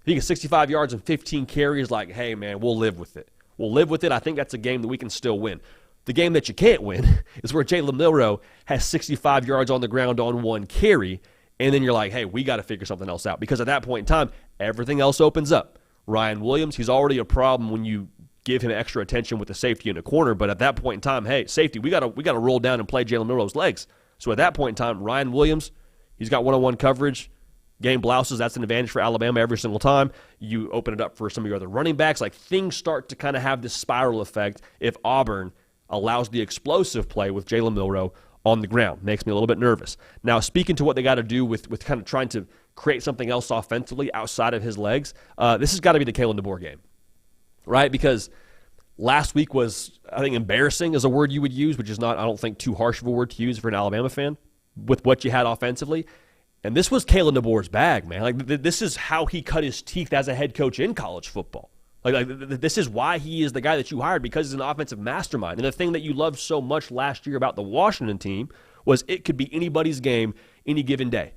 If he gets 65 yards and 15 carries, like, hey, man, we'll live with it. We'll live with it. I think that's a game that we can still win. The game that you can't win is where Jalen Milroe has 65 yards on the ground on one carry, and then you're like, hey, we got to figure something else out. Because at that point in time, everything else opens up. Ryan Williams, he's already a problem when you give him extra attention with the safety in the corner. But at that point in time, hey, safety, we got to roll down and play Jalen Milroe's legs. So at that point in time, Ryan Williams, he's got one-on-one coverage. Game blouses, that's an advantage for Alabama every single time. You open it up for some of your other running backs. Like, things start to kind of have this spiral effect if Auburn allows the explosive play with Jalen Milroe on the ground. Makes me a little bit nervous. Now, speaking to what they got to do with kind of trying to create something else offensively outside of his legs, this has got to be the Kalen DeBoer game, right? Because last week was, I think, embarrassing is a word you would use, which is not, I don't think, too harsh of a word to use for an Alabama fan with what you had offensively. And this was Kalen DeBoer's bag, man. Like, this is how he cut his teeth as a head coach in college football. Like, this is why he is the guy that you hired, because he's an offensive mastermind. And the thing that you loved so much last year about the Washington team was it could be anybody's game any given day.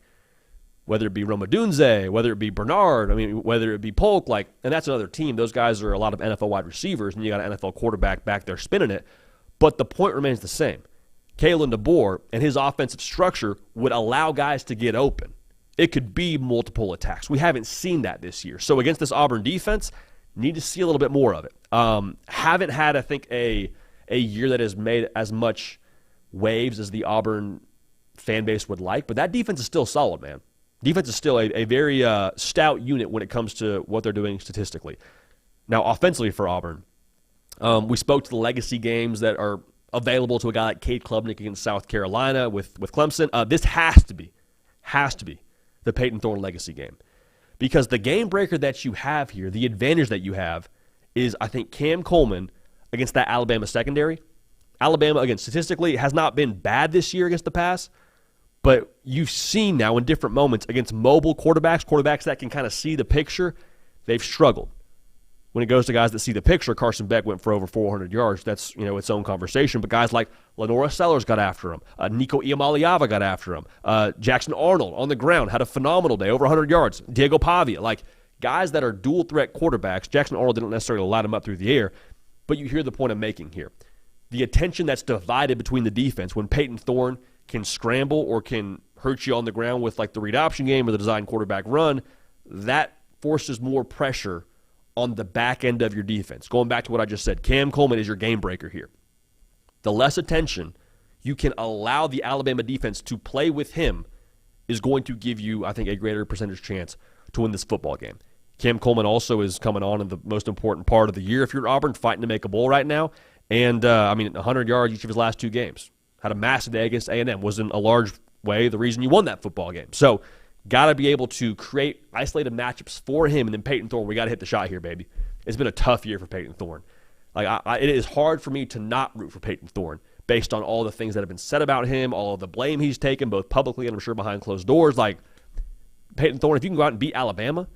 Whether it be Roma Dunze, whether it be Bernard, whether it be Polk, and that's another team. Those guys are a lot of NFL wide receivers, and you got an NFL quarterback back there spinning it. But the point remains the same. Kalen DeBoer and his offensive structure would allow guys to get open. It could be multiple attacks. We haven't seen that this year. So against this Auburn defense, need to see a little bit more of it. Haven't had, I think, a year that has made as much waves as the Auburn fan base would like, but that defense is still solid, man. Defense is still a very stout unit when it comes to what they're doing statistically. Now, offensively for Auburn, we spoke to the legacy games that are available to a guy like Cade Klubnik against South Carolina with Clemson. This has to be the Peyton Thorne legacy game. Because the game breaker that you have here, the advantage that you have, is, I think, Cam Coleman against that Alabama secondary. Alabama, again, statistically, has not been bad this year against the pass, but you've seen now in different moments against mobile quarterbacks that can kind of see the picture, they've struggled. When it goes to guys that see the picture, Carson Beck went for over 400 yards. That's, its own conversation. But guys like Lenora Sellers got after him. Nico Iamaleava got after him. Jackson Arnold on the ground had a phenomenal day, over 100 yards. Diego Pavia, guys that are dual threat quarterbacks. Jackson Arnold didn't necessarily light them up through the air, but you hear the point I'm making here. The attention that's divided between the defense when Peyton Thorne can scramble or can hurt you on the ground with the read option game or the design quarterback run, that forces more pressure on the back end of your defense. Going back to what I just said, Cam Coleman is your game breaker here. The less attention you can allow the Alabama defense to play with him is going to give you, I think, a greater percentage chance to win this football game. Cam Coleman also is coming on in the most important part of the year if you're Auburn, fighting to make a bowl right now. And, 100 yards each of his last two games. Had a massive day against A&M. Was in a large way the reason you won that football game. So, got to be able to create isolated matchups for him. And then Peyton Thorne, we got to hit the shot here, baby. It's been a tough year for Peyton Thorne. It is hard for me to not root for Peyton Thorne based on all the things that have been said about him, all of the blame he's taken, both publicly and I'm sure behind closed doors. Peyton Thorne, if you can go out and beat Alabama,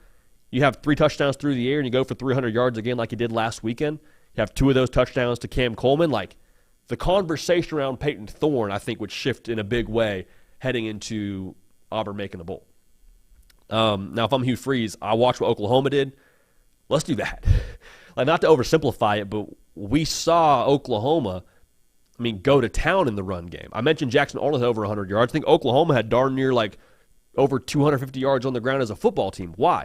you have 3 touchdowns through the air and you go for 300 yards again like you did last weekend. You have 2 of those touchdowns to Cam Coleman. The conversation around Peyton Thorne, I think, would shift in a big way heading into Auburn making the bowl. Now, if I'm Hugh Freeze, I watched what Oklahoma did. Let's do that. Not to oversimplify it, but we saw Oklahoma, go to town in the run game. I mentioned Jackson Arnold had over 100 yards. I think Oklahoma had darn near over 250 yards on the ground as a football team. Why?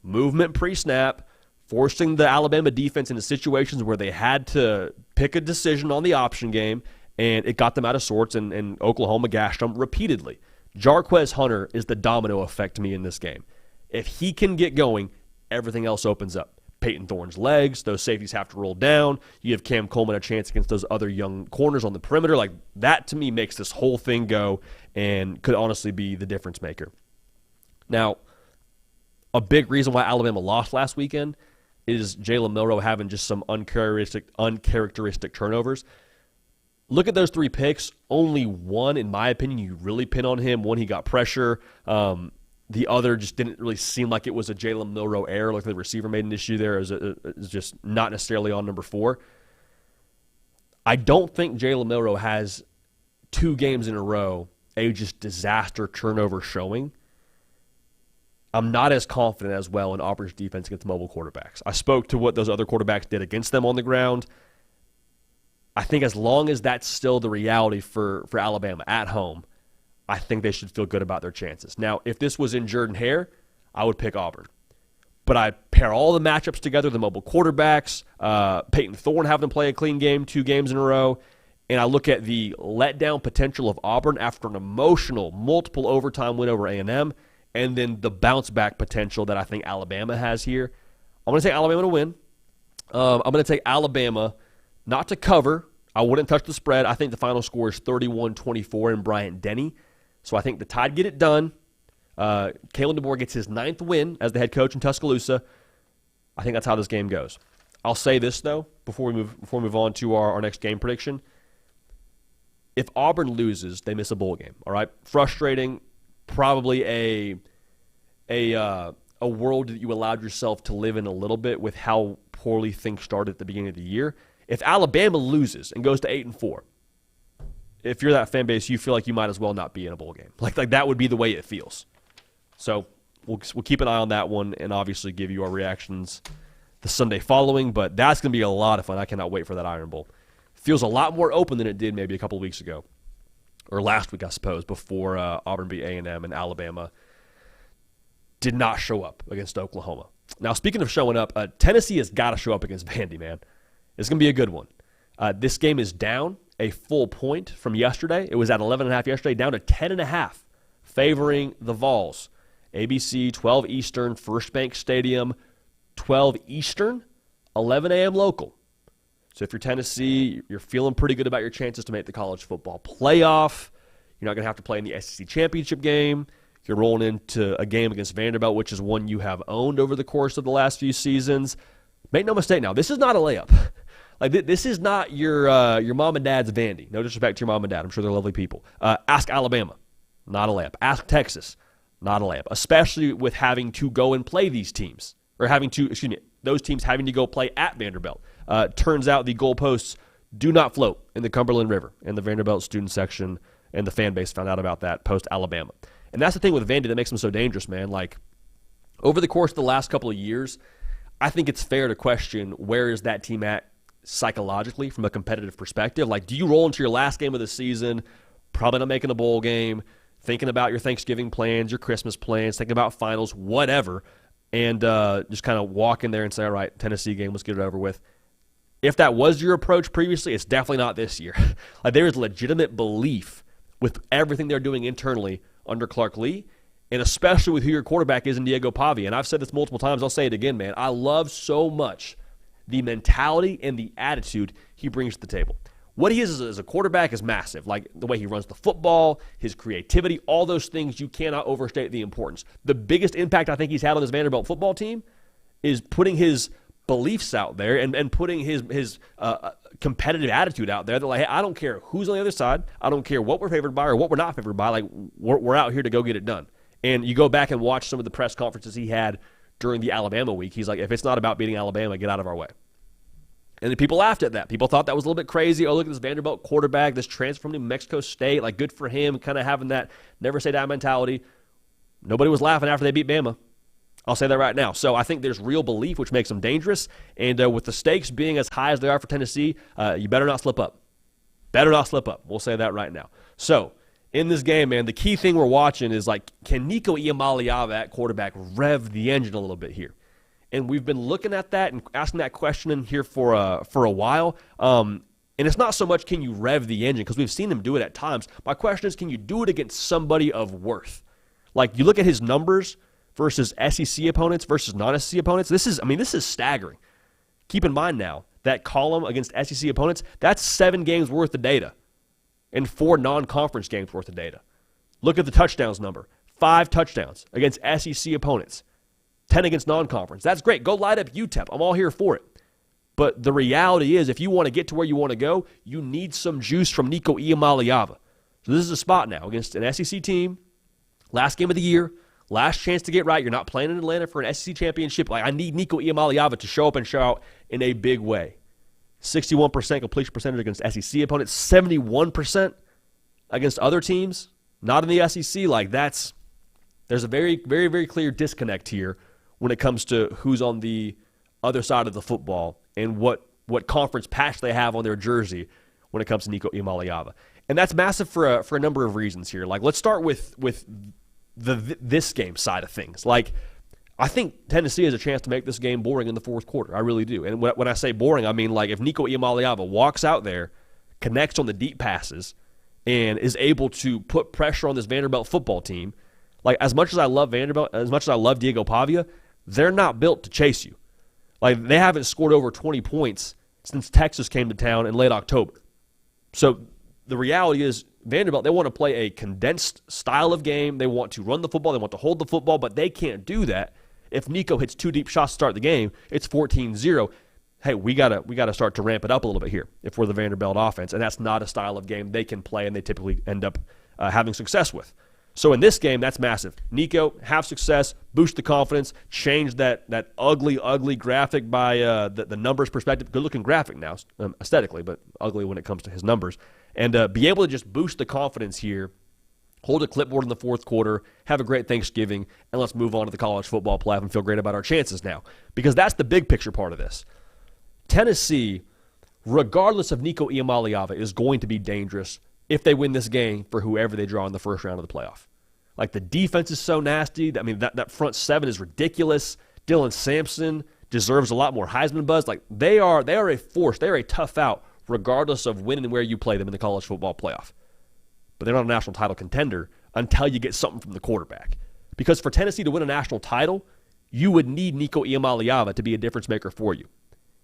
Movement pre-snap, forcing the Alabama defense into situations where they had to pick a decision on the option game, and it got them out of sorts, and Oklahoma gashed them repeatedly. Jarquez Hunter is the domino effect to me in this game. If he can get going, everything else opens up. Peyton Thorne's legs, those safeties have to roll down. You give Cam Coleman a chance against those other young corners on the perimeter. That, to me, makes this whole thing go and could honestly be the difference maker. Now, a big reason why Alabama lost last weekend is Jalen Milroe having just some uncharacteristic turnovers. Look at those 3 picks. Only one, in my opinion, you really pin on him. One, he got pressure. The other just didn't really seem like it was a Jalen Milroe error. The receiver made an issue there. Is just not necessarily on number 4. I don't think Jalen Milroe has 2 games in a row a just disaster turnover showing. I'm not as confident as well in Auburn's defense against mobile quarterbacks. I spoke to what those other quarterbacks did against them on the ground. I think as long as that's still the reality for Alabama at home, I think they should feel good about their chances. Now, if this was in Jordan-Hare, I would pick Auburn. But I pair all the matchups together, the mobile quarterbacks, Peyton Thorne having to play a clean game 2 games in a row, and I look at the letdown potential of Auburn after an emotional multiple overtime win over A&M, and then the bounce-back potential that I think Alabama has here. I'm going to take Alabama to win. I'm going to take Alabama not to cover. I wouldn't touch the spread. I think the final score is 31-24 in Bryant-Denny. So I think the Tide get it done. Kalen DeBoer gets his 9th win as the head coach in Tuscaloosa. I think that's how this game goes. I'll say this, though, before we move on to our next game prediction. If Auburn loses, they miss a bowl game. All right? Frustrating. Probably a world that you allowed yourself to live in a little bit with how poorly things started at the beginning of the year. If Alabama loses and goes to 8-4, if you're that fan base, you feel like you might as well not be in a bowl game. Like that would be the way it feels. So we'll keep an eye on that one and obviously give you our reactions the Sunday following. But that's going to be a lot of fun. I cannot wait for that Iron Bowl. Feels a lot more open than it did maybe a couple of weeks ago. Or last week, I suppose, before Auburn beat A&M and Alabama did not show up against Oklahoma. Now, speaking of showing up, Tennessee has got to show up against Vandy, man. It's going to be a good one. This game is down a full point from yesterday. It was at 11.5 yesterday, down to 10.5, favoring the Vols. ABC, 12 Eastern, First Bank Stadium, 12 Eastern, 11 a.m. local. So if you're Tennessee, you're feeling pretty good about your chances to make the college football playoff. You're not going to have to play in the SEC championship game. You're rolling into a game against Vanderbilt, which is one you have owned over the course of the last few seasons. Make no mistake now, this is not a layup. Like this is not your mom and dad's Vandy. No disrespect to your mom and dad. I'm sure they're lovely people. Ask Alabama. Not a layup. Ask Texas. Not a layup. Especially with having to go and play these teams. Or those teams having to go play at Vanderbilt. Turns out the goalposts do not float in the Cumberland River. And the Vanderbilt student section and the fan base found out about that post-Alabama. And that's the thing with Vandy that makes them so dangerous, man. Like, over the course of the last couple of years, I think it's fair to question where is that team at psychologically from a competitive perspective. Like, do you roll into your last game of the season, probably not making a bowl game, thinking about your Thanksgiving plans, your Christmas plans, thinking about finals, whatever, and just kind of walk in there and say, all right, Tennessee game, let's get it over with. If that was your approach previously, it's definitely not this year. Like, there is legitimate belief with everything they're doing internally under Clark Lee, and especially with who your quarterback is in Diego Pavia. And I've said this multiple times. I'll say it again, man. I love so much the mentality and the attitude he brings to the table. What he is as a quarterback is massive. Like the way he runs the football, his creativity, all those things, you cannot overstate the importance. The biggest impact I think he's had on this Vanderbilt football team is putting his beliefs out there and putting his competitive attitude out there. That like, hey, I don't care who's on the other side. I don't care what we're favored by or what we're not favored by. Like we're out here to go get it done. And you go back and watch some of the press conferences he had during the Alabama week. He's like, if it's not about beating Alabama, get out of our way. And then people laughed at that. People thought that was a little bit crazy. Oh, look at this Vanderbilt quarterback, this transfer from New Mexico State. Like, good for him, kind of having that never say die mentality. Nobody was laughing after they beat Bama. I'll say that right now. So I think there's real belief, which makes them dangerous. And with the stakes being as high as they are for Tennessee, you better not slip up. Better not slip up. We'll say that right now. So in this game, man, the key thing we're watching is, like, can Nico Iamaleava at quarterback rev the engine a little bit here? And we've been looking at that and asking that question in here for a while. And it's not so much can you rev the engine, because we've seen him do it at times. My question is, can you do it against somebody of worth? Like, you look at his numbers versus SEC opponents versus non-SEC opponents. This is staggering. Keep in mind now, that column against SEC opponents, that's 7 games worth of data and 4 non-conference games worth of data. Look at the touchdowns number. 5 touchdowns against SEC opponents. 10 against non-conference. That's great. Go light up UTEP. I'm all here for it. But the reality is, if you want to get to where you want to go, you need some juice from Nico Iamaleava. So this is a spot now against an SEC team. Last game of the year. Last chance to get right. You're not playing in Atlanta for an SEC championship. Like, I need Nico Iamaleava to show up and show out in a big way. 61% completion percentage against SEC opponents. 71% against other teams. Not in the SEC. Like, that's There's a very, very, very clear disconnect here when it comes to who's on the other side of the football and what conference patch they have on their jersey when it comes to Nico Iamaleava. And that's massive for a number of reasons here. Like, let's start with this game side of things. Like, I think Tennessee has a chance to make this game boring in the fourth quarter. I really do. And when I say boring, I mean, like, if Nico Iamaleava walks out there, connects on the deep passes, and is able to put pressure on this Vanderbilt football team, like, as much as I love Vanderbilt, as much as I love Diego Pavia, they're not built to chase you. Like, they haven't scored over 20 points since Texas came to town in late October. So the reality is Vanderbilt, they want to play a condensed style of game. They want to run the football. They want to hold the football, but they can't do that. If Nico hits 2 deep shots to start the game, it's 14-0. Hey, we gotta start to ramp it up a little bit here if we're the Vanderbilt offense, and that's not a style of game they can play and they typically end up having success with. So in this game, that's massive. Nico, have success, boost the confidence, change that ugly, ugly graphic by the numbers perspective. Good-looking graphic now, aesthetically, but ugly when it comes to his numbers. And be able to just boost the confidence here, hold a clipboard in the fourth quarter, have a great Thanksgiving, and let's move on to the college football playoff and feel great about our chances now. Because that's the big picture part of this. Tennessee, regardless of Nico Iamaleava, is going to be dangerous if they win this game for whoever they draw in the first round of the playoff. Like, the defense is so nasty. I mean, that front seven is ridiculous. Dylan Sampson deserves a lot more Heisman buzz. Like, they are a force. They are a tough out, regardless of when and where you play them in the college football playoff. But they're not a national title contender until you get something from the quarterback. Because for Tennessee to win a national title, you would need Nico Iamaleava to be a difference maker for you.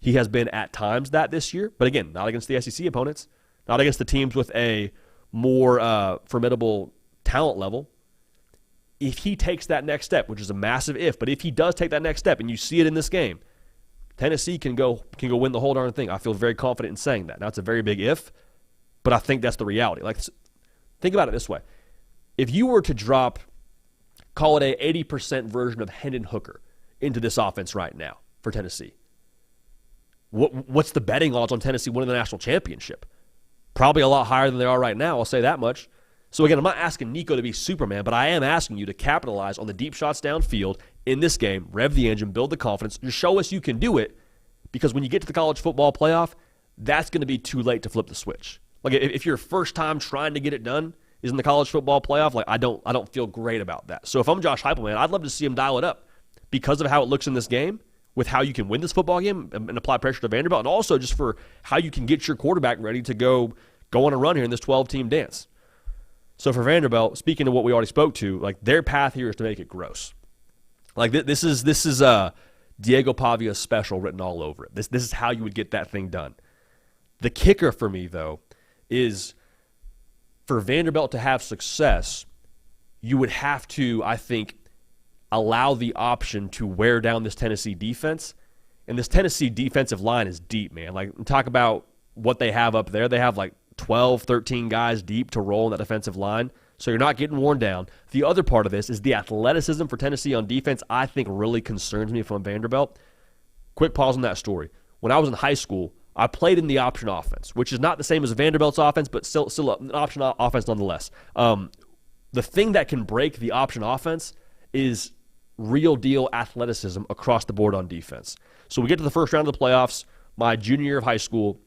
He has been at times that this year, but again, not against the SEC opponents, not against the teams with a more formidable talent level. If he takes that next step, which is a massive if, but if he does take that next step, and you see it in this game, Tennessee can go win the whole darn thing. I feel very confident in saying that. Now, it's a very big if, but I think that's the reality. Like, think about it this way. If you were to drop, call it a 80% version of Hendon Hooker into this offense right now for Tennessee, what's the betting odds on Tennessee winning the national championship? Probably a lot higher than they are right now, I'll say that much. So again, I'm not asking Nico to be Superman, but I am asking you to capitalize on the deep shots downfield in this game, rev the engine, build the confidence, and show us you can do it, because when you get to the college football playoff, that's going to be too late to flip the switch. Like, if your first time trying to get it done is in the college football playoff, like, I don't feel great about that. So if I'm Josh Heupel, man, I'd love to see him dial it up because of how it looks in this game, with how you can win this football game and apply pressure to Vanderbilt, and also just for how you can get your quarterback ready to go on a run here in this 12-team dance. So for Vanderbilt, speaking of what we already spoke to, like, their path here is to make it gross. Like, this is Diego Pavia's special written all over it. This is how you would get that thing done. The kicker for me, though, is for Vanderbilt to have success, you would have to, I think, allow the option to wear down this Tennessee defense. And this Tennessee defensive line is deep, man. Like, talk about what they have up there. They have like 12, 13 guys deep to roll in that defensive line. So you're not getting worn down. The other part of this is the athleticism for Tennessee on defense, I think, really concerns me from Vanderbilt. Quick pause on that story. When I was in high school, I played in the option offense, which is not the same as Vanderbilt's offense, but still an option offense nonetheless. The thing that can break the option offense is real deal athleticism across the board on defense. So we get to the first round of the playoffs. My junior year of high school,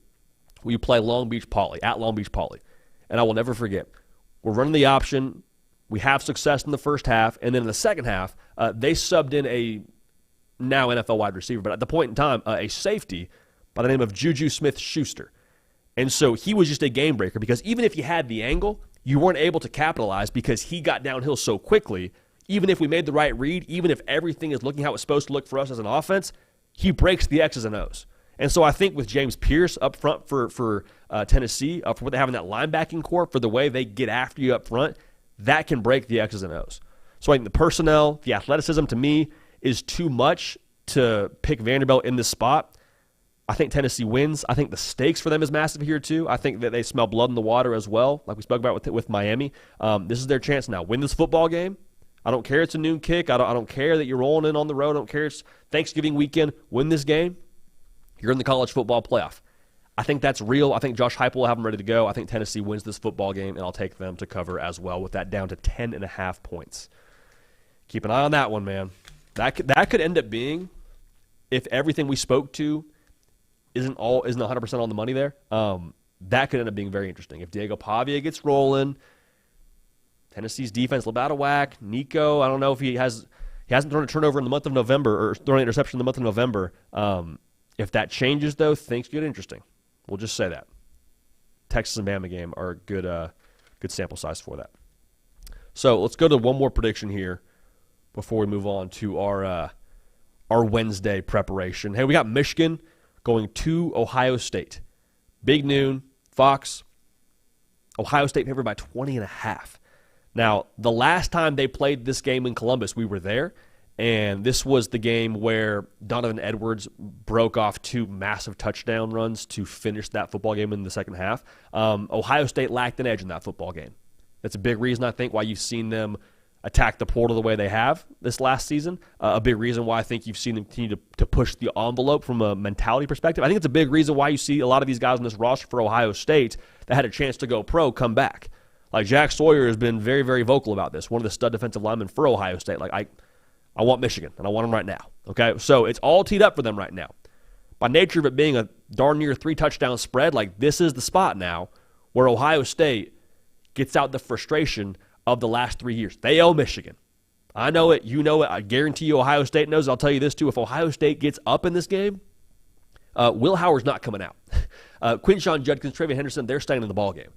we play Long Beach Poly, at Long Beach Poly. And I will never forget, we're running the option. We have success in the first half. And then in the second half, they subbed in a now NFL wide receiver, but at the point in time, a safety by the name of Juju Smith-Schuster. And so he was just a game breaker, because even if you had the angle, you weren't able to capitalize because he got downhill so quickly. Even if we made the right read, even if everything is looking how it's supposed to look for us as an offense, he breaks the X's and O's. And so I think with James Pierce up front for Tennessee, for what they have in that linebacking core, for the way they get after you up front, that can break the X's and O's. So I think the personnel, the athleticism to me is too much to pick Vanderbilt in this spot. I think Tennessee wins. I think the stakes for them is massive here too. I think that they smell blood in the water as well, like we spoke about with Miami. This is their chance now. Win this football game. I don't care it's a noon kick. I don't care that you're rolling in on the road. I don't care it's Thanksgiving weekend. Win this game. You're in the college football playoff. I think that's real. I think Josh Heupel will have them ready to go. I think Tennessee wins this football game, and I'll take them to cover as well with that down to 10.5 points. Keep an eye on that one, man. That could end up being, if everything we spoke to isn't 100% on the money there, that could end up being very interesting. If Diego Pavia gets rolling, Tennessee's defense a little out of whack. Nico, I don't know if he hasn't thrown a turnover in the month of November or thrown an interception in the month of November. If that changes, though, things get interesting. We'll just say that. Texas and Bama game are a good sample size for that. So let's go to one more prediction here before we move on to our Wednesday preparation. Hey, we got Michigan going to Ohio State. Big noon, Fox. Ohio State favored by 20.5. Now, the last time they played this game in Columbus, we were there, and this was the game where Donovan Edwards broke off 2 massive touchdown runs to finish that football game in the second half. Ohio State lacked an edge in that football game. That's a big reason, I think, why you've seen them attack the portal the way they have this last season. A big reason why I think you've seen them continue to push the envelope from a mentality perspective. I think it's a big reason why you see a lot of these guys on this roster for Ohio State that had a chance to go pro come back. Like Jack Sawyer has been very, very vocal about this. One of the stud defensive linemen for Ohio State. Like, I want Michigan, and I want them right now. Okay, so it's all teed up for them right now. By nature of it being a darn near 3-touchdown spread, like this is the spot now where Ohio State gets out the frustration of the last 3 years. They owe Michigan. I know it. You know it. I guarantee you Ohio State knows. I'll tell you this, too. If Ohio State gets up in this game, Will Howard's not coming out. Quinshon Judkins, Travion Henderson, they're staying in the ballgame.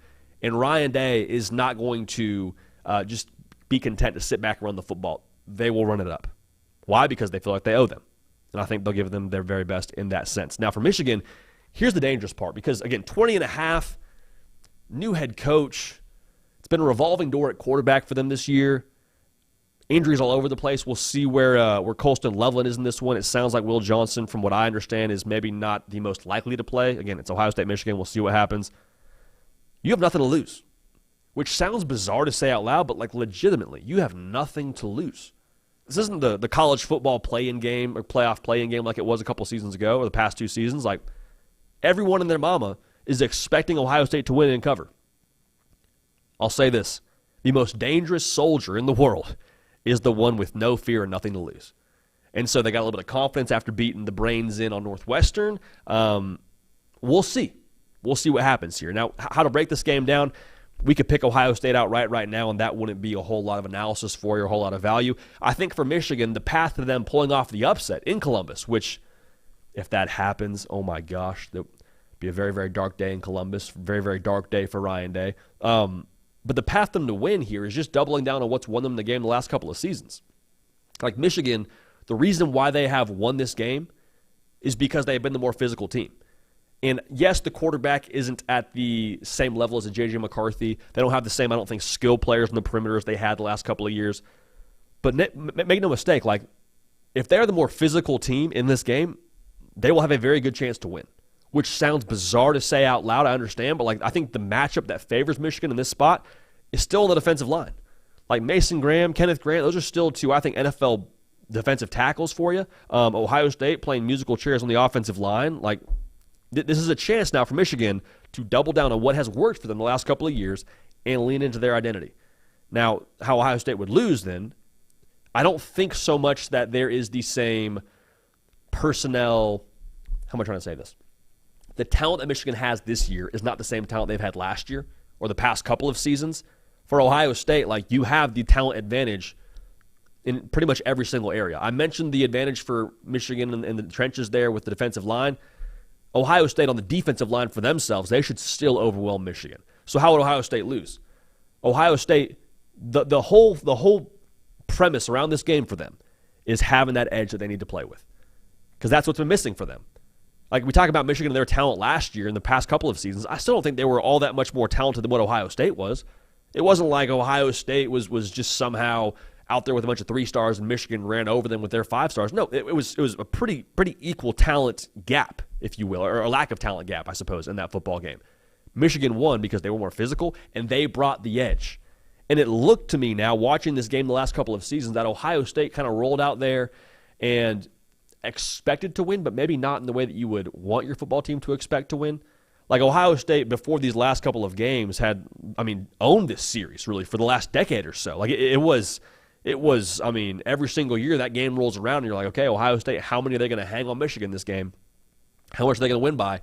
And Ryan Day is not going to just be content to sit back and run the football. They will run it up. Why? Because they feel like they owe them. And I think they'll give them their very best in that sense. Now, for Michigan, here's the dangerous part. Because, again, 20.5, new head coach. It's been a revolving door at quarterback for them this year. Injuries all over the place. We'll see where Colston Loveland is in this one. It sounds like Will Johnson, from what I understand, is maybe not the most likely to play. Again, it's Ohio State, Michigan. We'll see what happens. You have nothing to lose, which sounds bizarre to say out loud, but like legitimately, you have nothing to lose. This isn't the college football play-in game or playoff play-in game like it was a couple seasons ago or the past 2 seasons. Like, everyone and their mama is expecting Ohio State to win and cover. I'll say this. The most dangerous soldier in the world is the one with no fear and nothing to lose. And so they got a little bit of confidence after beating the brains in on Northwestern. We'll see. We'll see what happens here. Now, how to break this game down, we could pick Ohio State outright right now, and that wouldn't be a whole lot of analysis for you, a whole lot of value. I think for Michigan, the path to them pulling off the upset in Columbus, which, if that happens, oh my gosh, that would be a very, very dark day in Columbus, very, very dark day for Ryan Day. But the path to them to win here is just doubling down on what's won them the game the last couple of seasons. Like Michigan, the reason why they have won this game is because they've been the more physical team. And yes, the quarterback isn't at the same level as a J.J. McCarthy. They don't have the same, I don't think, skill players on the perimeter as they had the last couple of years. But make no mistake, like, if they're the more physical team in this game, they will have a very good chance to win, which sounds bizarre to say out loud, I understand, but like I think the matchup that favors Michigan in this spot is still on the defensive line. Like Mason Graham, Kenneth Grant, those are still 2, I think, NFL defensive tackles for you. Ohio State playing musical chairs on the offensive line. Like, this is a chance now for Michigan to double down on what has worked for them the last couple of years and lean into their identity. Now, how Ohio State would lose then, I don't think so much that there is the same personnel. How am I trying to say this? The talent that Michigan has this year is not the same talent they've had last year or the past couple of seasons. For Ohio State, like, you have the talent advantage in pretty much every single area. I mentioned the advantage for Michigan in the trenches there with the defensive line. Ohio State on the defensive line for themselves, they should still overwhelm Michigan. So how would Ohio State lose? Ohio State, the whole premise around this game for them is having that edge that they need to play with, because that's what's been missing for them. Like, we talk about Michigan and their talent last year in the past couple of seasons. I still don't think they were all that much more talented than what Ohio State was. It wasn't like Ohio State was just somehow out there with a bunch of 3-stars and Michigan ran over them with their 5-stars. No, it was a pretty equal talent gap, if you will, or a lack of talent gap, I suppose, in that football game. Michigan won because they were more physical, and they brought the edge. And it looked to me now, watching this game the last couple of seasons, that Ohio State kind of rolled out there and expected to win, but maybe not in the way that you would want your football team to expect to win. Like, Ohio State, before these last couple of games, owned this series, really, for the last decade or so. Like, it was it was, I mean, every single year that game rolls around and you're like, okay, Ohio State, how many are they going to hang on Michigan this game? How much are they going to win by?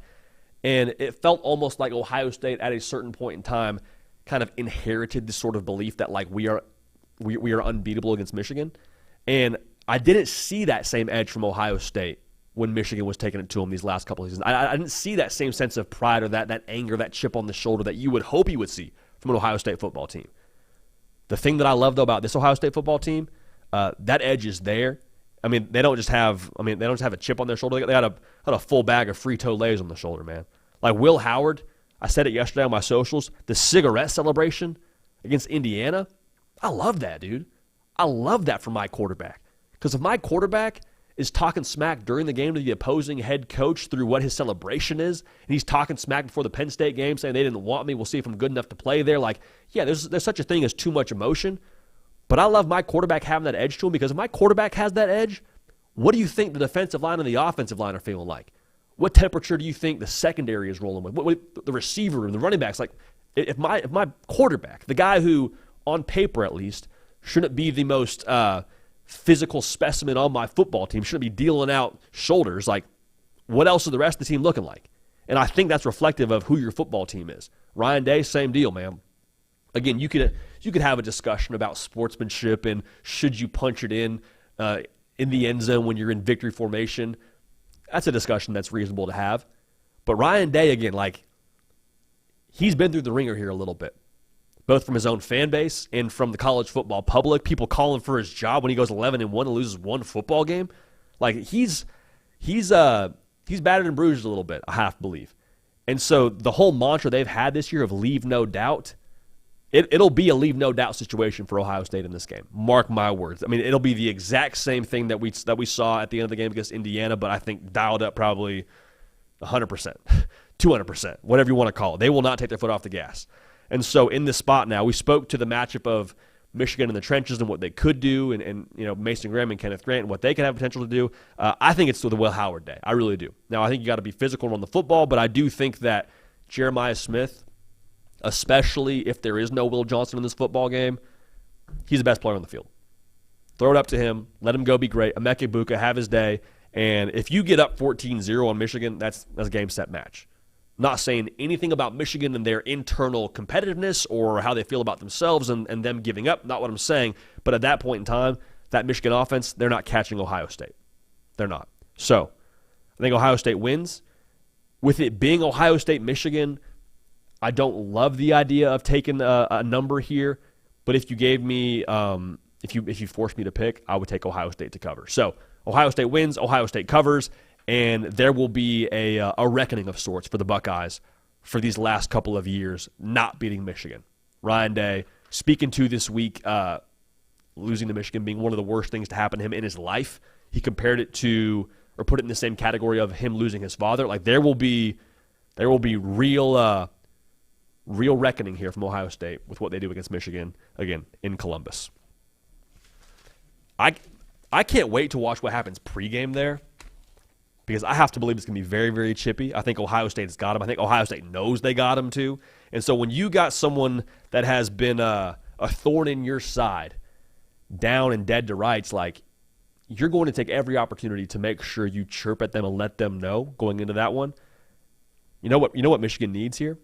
And it felt almost like Ohio State at a certain point in time kind of inherited this sort of belief that like we are unbeatable against Michigan. And I didn't see that same edge from Ohio State when Michigan was taking it to them these last couple of seasons. I didn't see that same sense of pride or that anger, that chip on the shoulder that you would hope you would see from an Ohio State football team. The thing that I love, though, about this Ohio State football team, that edge is there. I mean, they don't just have a chip on their shoulder. They got a full bag of Frito-Lays on the shoulder, man. Like Will Howard, I said it yesterday on my socials, the cigarette celebration against Indiana, I love that, dude. I love that for my quarterback. Because if my quarterback is talking smack during the game to the opposing head coach through what his celebration is, and he's talking smack before the Penn State game saying they didn't want me, we'll see if I'm good enough to play there. Like, yeah, there's such a thing as too much emotion. But I love my quarterback having that edge to him because if my quarterback has that edge, what do you think the defensive line and the offensive line are feeling like? What temperature do you think the secondary is rolling with? What the receiver and the running backs? Like, if my quarterback, the guy who, on paper at least, shouldn't be the most physical specimen on my football team, shouldn't be dealing out shoulders, like, what else is the rest of the team looking like? And I think that's reflective of who your football team is. Ryan Day, same deal, man. Again, you could have a discussion about sportsmanship and should you punch it in the end zone when you're in victory formation. That's a discussion that's reasonable to have. But Ryan Day, again, like, he's been through the ringer here a little bit, both from his own fan base and from the college football public. People calling for his job when he goes 11-1 and loses one football game. Like, he's battered and bruised a little bit, I have to believe. And so the whole mantra they've had this year of leave no doubt, it'll be a leave no doubt situation for Ohio State in this game. Mark my words. I mean, it'll be the exact same thing that we saw at the end of the game against Indiana, but I think dialed up probably 100%, 200%, whatever you want to call it. They will not take their foot off the gas. And so in this spot now, we spoke to the matchup of Michigan in the trenches and what they could do, and you know, Mason Graham and Kenneth Grant and what they could have potential to do. I think it's the Will Howard day. I really do. Now, I think you got to be physical and run the football, but I do think that Jeremiah Smith, especially if there is no Will Johnson in this football game, he's the best player on the field. Throw it up to him. Let him go be great. Emeka Egbuka, have his day. And if you get up 14-0 on Michigan, that's a game, set, match. Not saying anything about Michigan and their internal competitiveness or how they feel about themselves and them giving up. Not what I'm saying. But at that point in time, that Michigan offense, they're not catching Ohio State. They're not. So I think Ohio State wins. With it being Ohio State-Michigan, I don't love the idea of taking a number here. But if you gave me, if you forced me to pick, I would take Ohio State to cover. So Ohio State wins, Ohio State covers, and there will be a reckoning of sorts for the Buckeyes for these last couple of years not beating Michigan. Ryan Day speaking to this week, losing to Michigan being one of the worst things to happen to him in his life. He compared it to, or put it in the same category of him losing his father. Like there will be real reckoning here from Ohio State with what they do against Michigan, again, in Columbus. I can't wait to watch what happens pregame there because I have to believe it's going to be very, very chippy. I think Ohio State's got him. I think Ohio State knows they got him too. And so when you got someone that has been a thorn in your side, down and dead to rights, like you're going to take every opportunity to make sure you chirp at them and let them know going into that one. You know what Michigan needs here?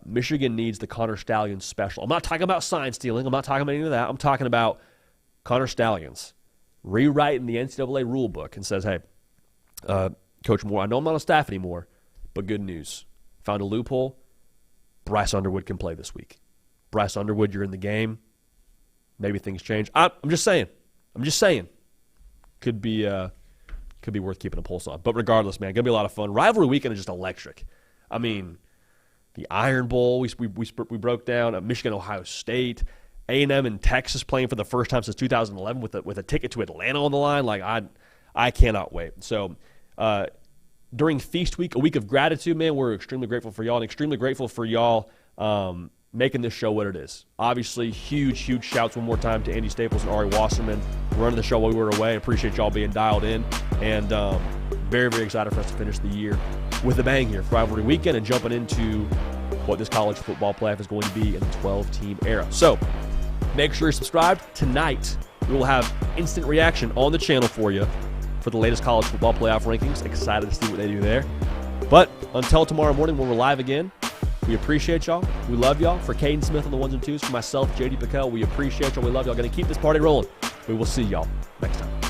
Michigan needs the Connor Stallions special. I'm not talking about sign stealing. I'm not talking about any of that. I'm talking about Connor Stallions rewriting the NCAA rule book and says, hey, Coach Moore, I know I'm not on staff anymore, but good news. Found a loophole. Bryce Underwood can play this week. Bryce Underwood, you're in the game. Maybe things change. I'm just saying. Could be worth keeping a pulse on. But regardless, man, going to be a lot of fun. Rivalry weekend is just electric. I mean, the Iron Bowl, we broke down. Michigan, Ohio State, A&M and Texas playing for the first time since 2011 with a ticket to Atlanta on the line. Like I cannot wait. So during Feast Week, a week of gratitude, man, we're extremely grateful for y'all and extremely grateful for y'all making this show what it is. Obviously, huge shouts one more time to Andy Staples and Ari Wasserman running the show while we were away. Appreciate y'all being dialed in, and very, very excited for us to finish the year with a bang here for Rivalry Weekend and jumping into what this college football playoff is going to be in the 12-team era. So make sure you're subscribed. Tonight, We will have instant reaction on the channel for you for the latest college football playoff rankings. Excited to see what they do there. But until tomorrow morning when we're live again, we appreciate y'all. We love y'all. For Caden Smith on the 1s and 2s, for myself, JD PicKell, we appreciate y'all. We love y'all. Going to keep this party rolling. We will see y'all next time.